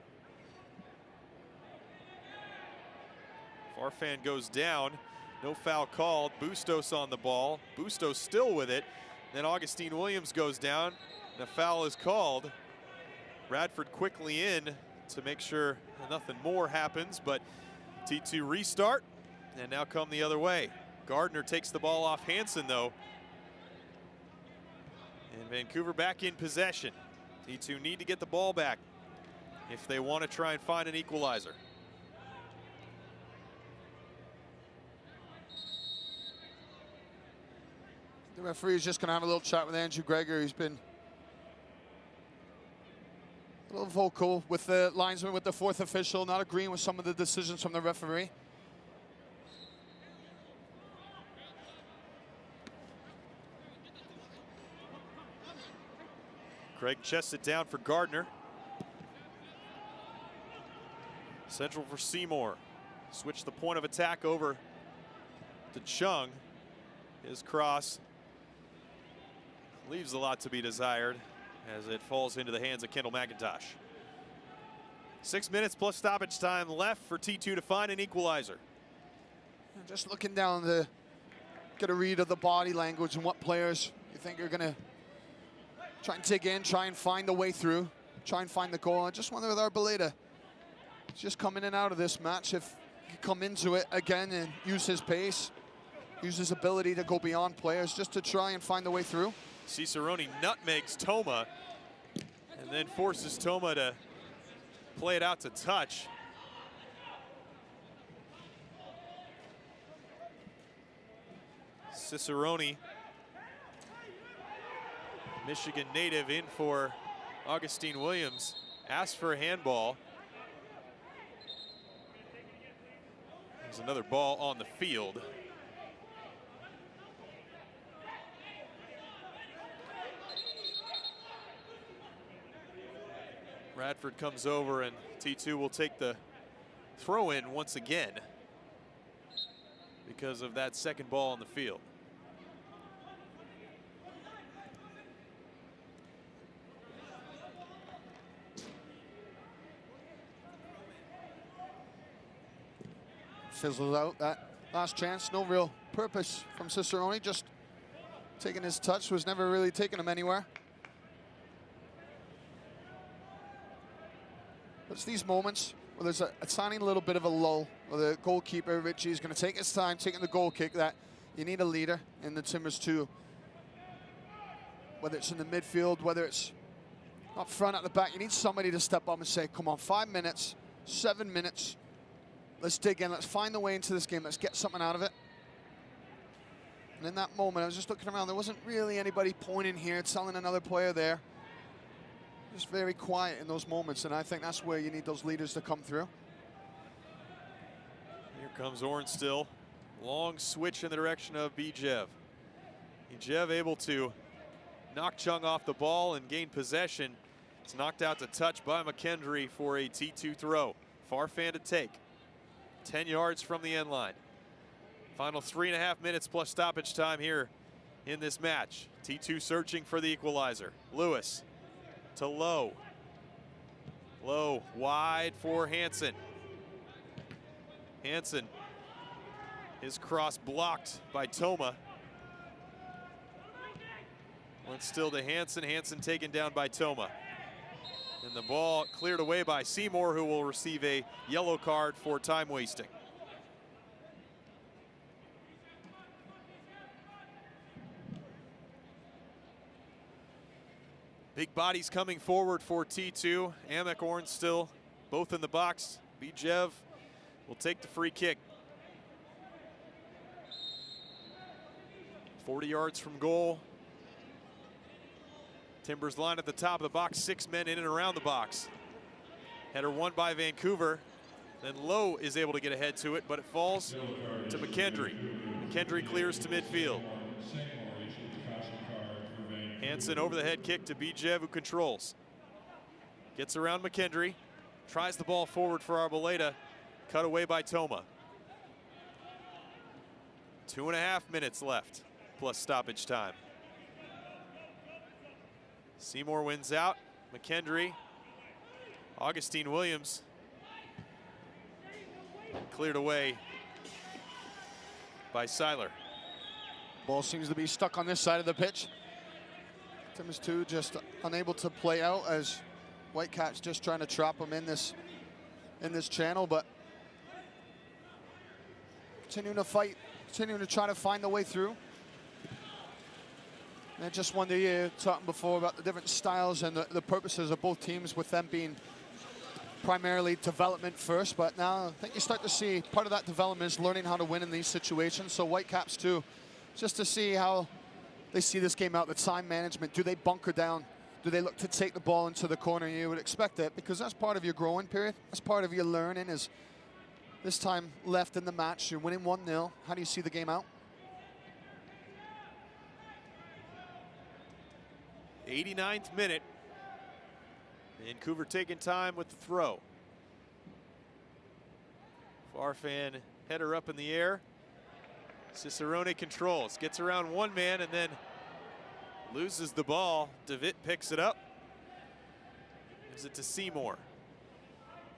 Farfan goes down, no foul called. Bustos on the ball. Bustos still with it. Then Augustine Williams goes down, and a foul is called. Bradford quickly in to make sure nothing more happens, but T2 restart, and now come the other way. Gardner takes the ball off Hansen, though. And Vancouver back in possession. T2 need to get the ball back if they want to try and find an equalizer. The referee is just going to have a little chat with Andrew Greger. He's been a little vocal with the linesman, with the fourth official, not agreeing with some of the decisions from the referee. Craig chests it down for Gardner. Central for Seymour. Switch the point of attack over to Chung. His cross leaves a lot to be desired as it falls into the hands of Kendall McIntosh. 6 minutes plus stoppage time left for T2 to find an equalizer. Just looking down the, get a read of the body language and what players you think are going to try and dig in, try and find the way through, try and find the goal. I just wonder with Arboleda, he's just coming in and out of this match, if he can come into it again and use his pace, use his ability to go beyond players just to try and find the way through. Cicerone nutmegs Toma and then forces Toma to play it out to touch. Cicerone, Michigan native, in for Augustine Williams, asked for a handball. There's another ball on the field. Bradford comes over, and T2 will take the throw in once again because of that second ball on the field. Fizzles out that last chance. No real purpose from Cicerone, just taking his touch, was never really taking him anywhere. It's these moments where there's a tiny little bit of a lull, where the goalkeeper, Richie, is going to take his time taking the goal kick, that you need a leader in the Timbers too. Whether it's in the midfield, whether it's up front, at the back, you need somebody to step up and say, come on, 5 minutes, 7 minutes, let's dig in, let's find the way into this game, let's get something out of it. And in that moment, I was just looking around, there wasn't really anybody pointing here, telling another player there. Just very quiet in those moments, and I think that's where you need those leaders to come through. Here comes Ornstill. Long switch in the direction of Bijev. Bijev able to knock Chung off the ball and gain possession. It's knocked out to touch by McKendry for a T2 throw. Farfan to take. 10 yards from the end line. Final 3.5 minutes plus stoppage time here in this match. T2 searching for the equalizer. Lewis to Lowe. Lowe wide for Hansen. Hansen, his cross blocked by Toma. Went still to Hansen. Hansen taken down by Toma. And the ball cleared away by Seymour, who will receive a yellow card for time wasting. Big bodies coming forward for T2. Amick, Orn still both in the box. Bijev will take the free kick. 40 yards from goal. Timbers line at the top of the box, 6 men in and around the box. Header won by Vancouver. Then Lowe is able to get ahead to it, but it falls to McKendry. McKendry clears to midfield. Hansen over the head kick to Bijev, who controls. Gets around McKendry, tries the ball forward for Arboleda, cut away by Toma. 2.5 minutes left, plus stoppage time. Seymour wins out. McKendry, Augustine Williams cleared away by Seiler. Ball seems to be stuck on this side of the pitch. Timbers 2 just unable to play out as Whitecaps just trying to trap them in this channel, but continuing to fight, continuing to try to find the way through. And just wonder, you talking before about the different styles and the purposes of both teams, with them being primarily development first, but now I think you start to see part of that development is learning how to win in these situations. So Whitecaps too, just to see how they see this game out, the time management. Do they bunker down? Do they look to take the ball into the corner? You would expect it, because that's part of your growing period. That's part of your learning. Is this time left in the match, you're winning 1-0. How do you see the game out? 89th minute. Vancouver taking time with the throw. Farfan header up in the air. Cicerone controls, gets around one man and then loses the ball. DeVitt picks it up. Gives it to Seymour.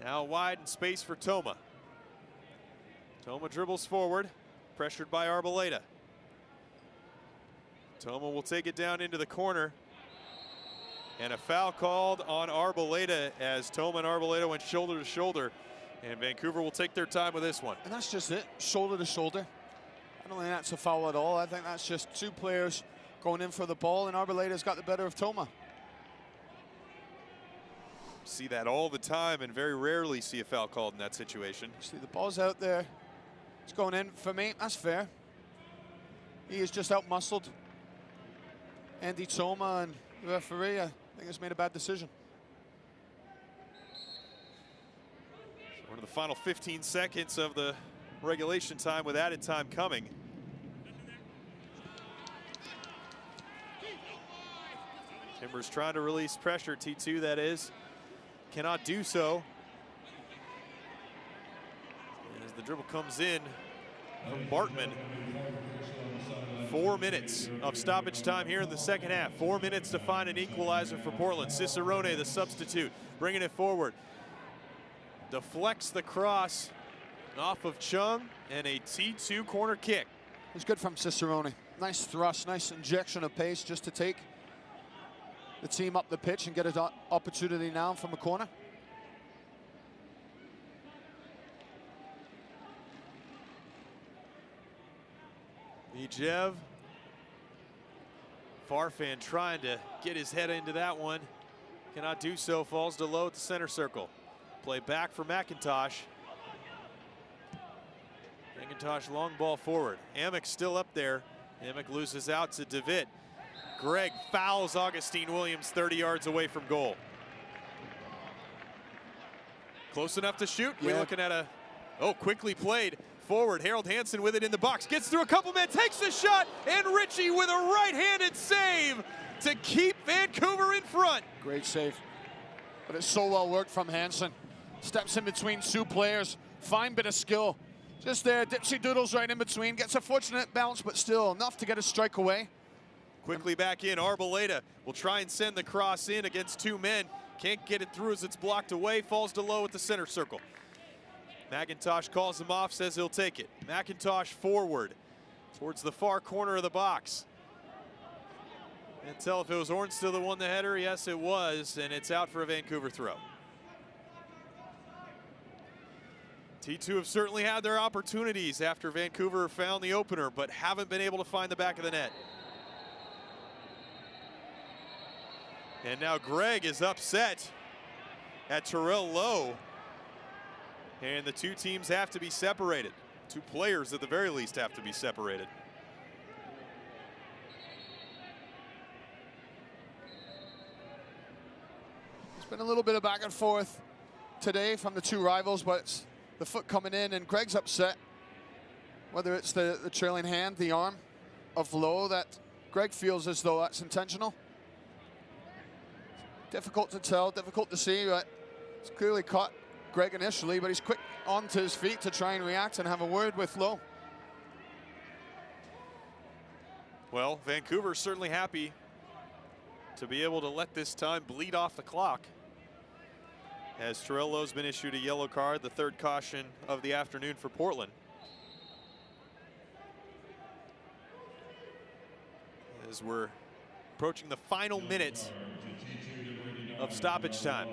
Now wide in space for Toma. Toma dribbles forward, pressured by Arboleda. Toma will take it down into the corner. And a foul called on Arboleda as Toma and Arboleda went shoulder to shoulder. And Vancouver will take their time with this one. And that's just it, shoulder to shoulder. I don't think that's a foul at all. I think that's just two players going in for the ball, and Arboleda's got the better of Toma. See that all the time and very rarely see a foul called in that situation. See, the ball's out there. It's going in for me. That's fair. He is just out-muscled Andy Toma, and the referee, I think, has made a bad decision. We're in the final 15 seconds of the regulation time with added time coming. Timbers trying to release pressure, T2 that is. Cannot do so. And as the dribble comes in from Bartman. 4 minutes of stoppage time here in the second half. 4 minutes to find an equalizer for Portland. Cicerone, the substitute, bringing it forward. Deflects the cross off of Chung, and a T2 corner kick. It's good from Cicerone. Nice thrust, nice injection of pace just to take the team up the pitch and get an opportunity now from a corner. Bijev. Farfan trying to get his head into that one. Cannot do so, falls to Lowe at the center circle. Play back for McIntosh. McIntosh long ball forward. Amick still up there. Amick loses out to DeVitt. Gregg fouls Augustine Williams 30 yards away from goal. Close enough to shoot. Yeah. We're looking at a, quickly played forward. Harold Hansen with it in the box. Gets through a couple men, takes the shot, and Ritchie with a right-handed save to keep Vancouver in front. Great save. But it's so well worked from Hansen. Steps in between two players. Fine bit of skill. Just there, dipsy doodles right in between. Gets a fortunate bounce, but still enough to get a strike away. Quickly back in, Arboleda will try and send the cross in against two men. Can't get it through as it's blocked away, falls to low at the center circle. McIntosh calls him off, says he'll take it. McIntosh forward towards the far corner of the box. Can't tell if it was Ornstill that won the header. Yes, it was, and it's out for a Vancouver throw. T2 have certainly had their opportunities after Vancouver found the opener, but haven't been able to find the back of the net. And now Greg is upset at Terrell Lowe. And the two teams have to be separated. Two players at the very least have to be separated. There's been a little bit of back and forth today from the two rivals, but it's the foot coming in and Greg's upset. Whether it's the trailing hand, the arm of Lowe, that Greg feels as though that's intentional. Difficult to tell, difficult to see, but it's clearly caught Greg initially, but he's quick onto his feet to try and react and have a word with Lowe. Well, Vancouver's certainly happy to be able to let this time bleed off the clock, as Terrell Lowe's been issued a yellow card, the third caution of the afternoon for Portland. As we're approaching the final minutes of stoppage time.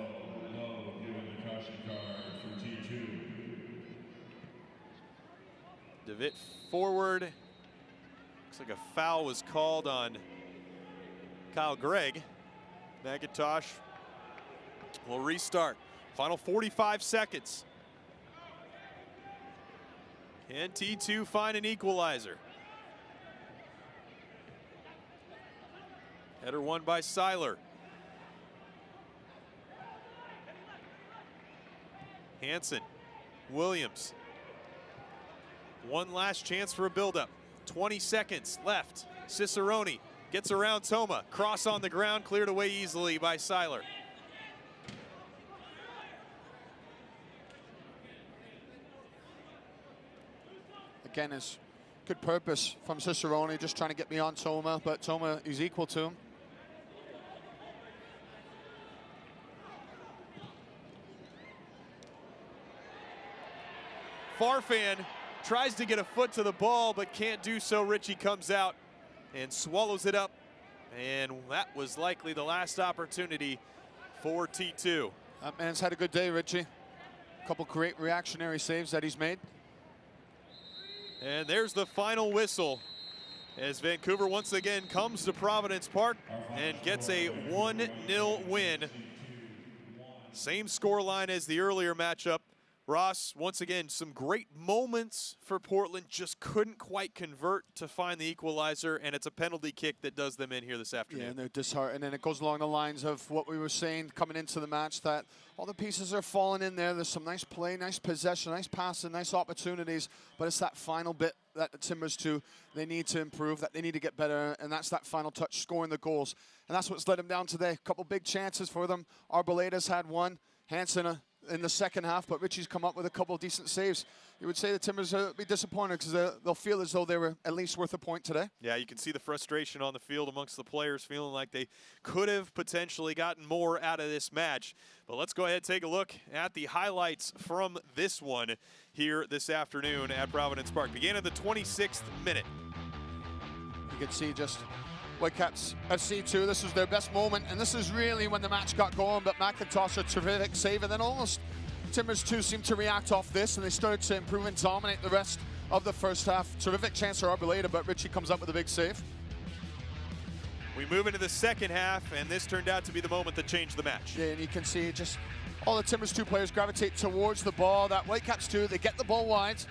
DeVitt forward. Looks like a foul was called on Kyle Gregg. McIntosh will restart. Final 45 seconds. Can T2 find an equalizer? Header won by Seiler. Hansen, Williams. One last chance for a buildup. 20 seconds left. Cicerone gets around Toma. Cross on the ground, cleared away easily by Seiler. Again, it's good purpose from Cicerone, just trying to get beyond Toma, but Toma is equal to him. Farfan tries to get a foot to the ball, but can't do so. Ritchie comes out and swallows it up. And that was likely the last opportunity for T2. That man's had a good day, Ritchie. A couple great reactionary saves that he's made. And there's the final whistle as Vancouver once again comes to Providence Park and gets a 1-0 win. Same scoreline as the earlier matchup. Ross, once again, some great moments for Portland, just couldn't quite convert to find the equalizer, and it's a penalty kick that does them in here this afternoon. Yeah, and they're disheartened, and it goes along the lines of what we were saying coming into the match, that all the pieces are falling in there. There's some nice play, nice possession, nice passing, nice opportunities, but it's that final bit that the Timbers too, they need to improve, that they need to get better, and that's that final touch, scoring the goals. And that's what's let them down today. A couple big chances for them. Arboleda's had one, Hansen in the second half, but Ritchie's come up with a couple of decent saves. You would say the Timbers will be disappointed because they'll feel as though they were at least worth a point today. Yeah, you can see the frustration on the field amongst the players, feeling like they could have potentially gotten more out of this match. But let's go ahead and take a look at the highlights from this one here this afternoon at Providence Park. Began at the 26th minute. You can see just Whitecaps FC2, this was their best moment, and this is really when the match got going, but McIntosh a terrific save, and then almost Timbers 2 seemed to react off this, and they started to improve and dominate the rest of the first half. Terrific chance for Arboleda, but Ritchie comes up with a big save. We move into the second half, and this turned out to be the moment that changed the match. Yeah, and you can see just all the Timbers 2 players gravitate towards the ball. That Whitecaps 2, they get the ball wide,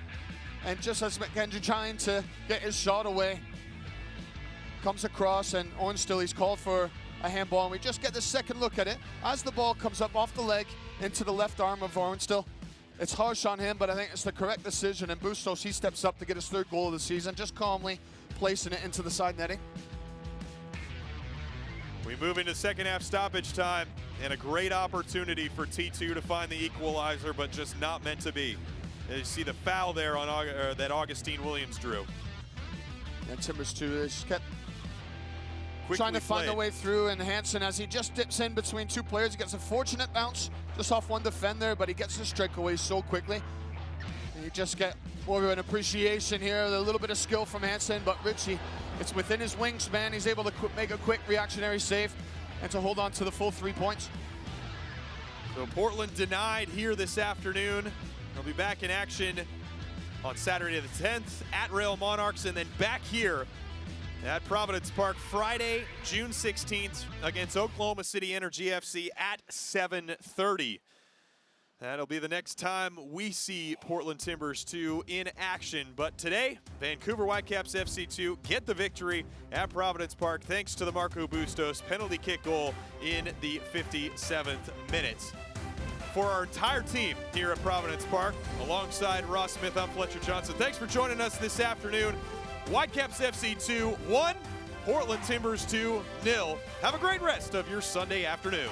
and just as McKendry trying to get his shot away, comes across, and Ornstill, he's called for a handball, and we just get the second look at it as the ball comes up off the leg into the left arm of Ornstill. It's harsh on him, but I think it's the correct decision, and Bustos, he steps up to get his third goal of the season, just calmly placing it into the side netting. We move into second half stoppage time, and a great opportunity for T2 to find the equalizer, but just not meant to be. You see the foul there on that Augustine Williams drew. And Timbers 2, they just kept quickly trying to find a played. way through, and Hansen, as he just dips in between two players, he gets a fortunate bounce just off one defender, but he gets the strike away so quickly. And you just get more of an appreciation here, a little bit of skill from Hansen, but Richie, it's within his wingspan. He's able to make a quick reactionary save and to hold on to the full 3 points. So Portland denied here this afternoon. They'll be back in action on Saturday the 10th at Rail Monarchs, and then back here at Providence Park Friday, June 16th against Oklahoma City Energy FC at 7:30. That'll be the next time we see Portland Timbers 2 in action. But today, Vancouver Whitecaps FC2 get the victory at Providence Park thanks to the Marco Bustos penalty kick goal in the 57th minute. For our entire team here at Providence Park, alongside Ross Smith, I'm Fletcher Johnson. Thanks for joining us this afternoon. Whitecaps FC2 1, Portland Timbers 2 0. Have a great rest of your Sunday afternoon.